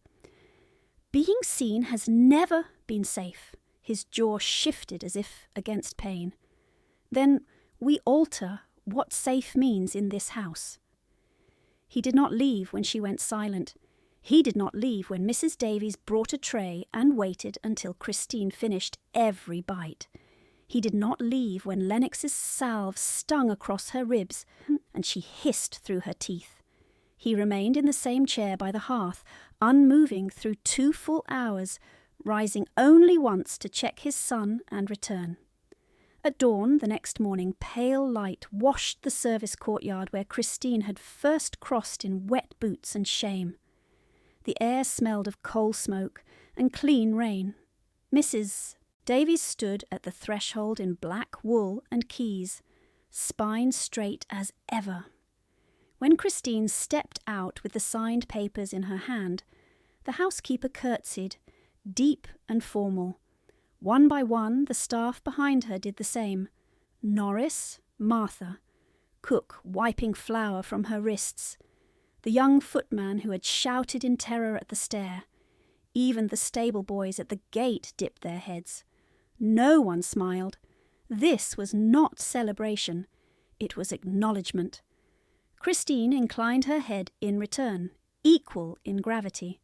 "Being seen has never been safe." His jaw shifted as if against pain. "Then we alter what safe means in this house." He did not leave when she went silent. He did not leave when Mrs. Davies brought a tray and waited until Christine finished every bite. He did not leave when Lennox's salve stung across her ribs and she hissed through her teeth. He remained in the same chair by the hearth, unmoving through 2 full hours, rising only once to check his son and return. At dawn the next morning, pale light washed the service courtyard where Christine had first crossed in wet boots and shame. The air smelled of coal smoke and clean rain. Mrs. Davies stood at the threshold in black wool and keys, spine straight as ever. When Christine stepped out with the signed papers in her hand, the housekeeper curtsied, deep and formal. One by one, the staff behind her did the same. Norris, Martha, cook wiping flour from her wrists, the young footman who had shouted in terror at the stair. Even the stable boys at the gate dipped their heads. No one smiled. This was not celebration. It was acknowledgement. Christine inclined her head in return, equal in gravity.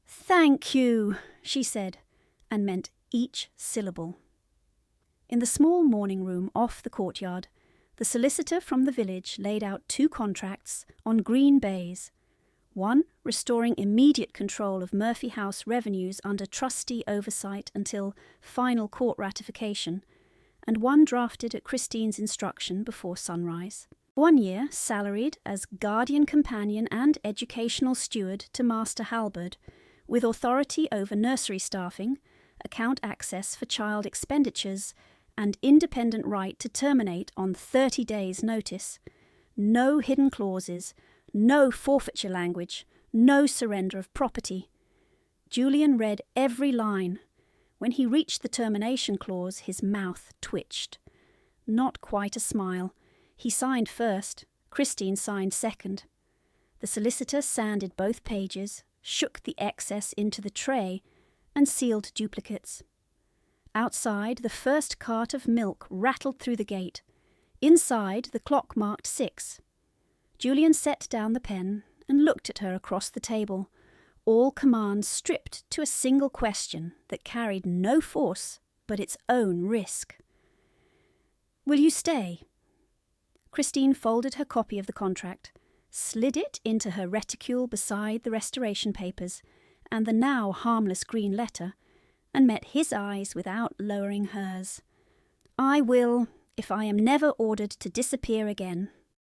"Thank you," she said, and meant each syllable. In the small morning room off the courtyard, the solicitor from the village laid out 2 contracts on green baize, one restoring immediate control of Murphy House revenues under trustee oversight until final court ratification, and one drafted at Christine's instruction before sunrise. 1 year salaried as guardian companion and educational steward to Master Halberd, with authority over nursery staffing, account access for child expenditures, and independent right to terminate on 30 days' notice. No hidden clauses, no forfeiture language, no surrender of property. Julian read every line. When he reached the termination clause, his mouth twitched. Not quite a smile. He signed first. Christine signed second. The solicitor sanded both pages, shook the excess into the tray, and sealed duplicates. Outside, the first cart of milk rattled through the gate. Inside, the clock marked 6. Julian set down the pen and looked at her across the table, all commands stripped to a single question that carried no force but its own risk. "Will you stay?" Christine folded her copy of the contract, slid it into her reticule beside the restoration papers and the now harmless green letter, and met his eyes without lowering hers. "I will, if I am never ordered to disappear again."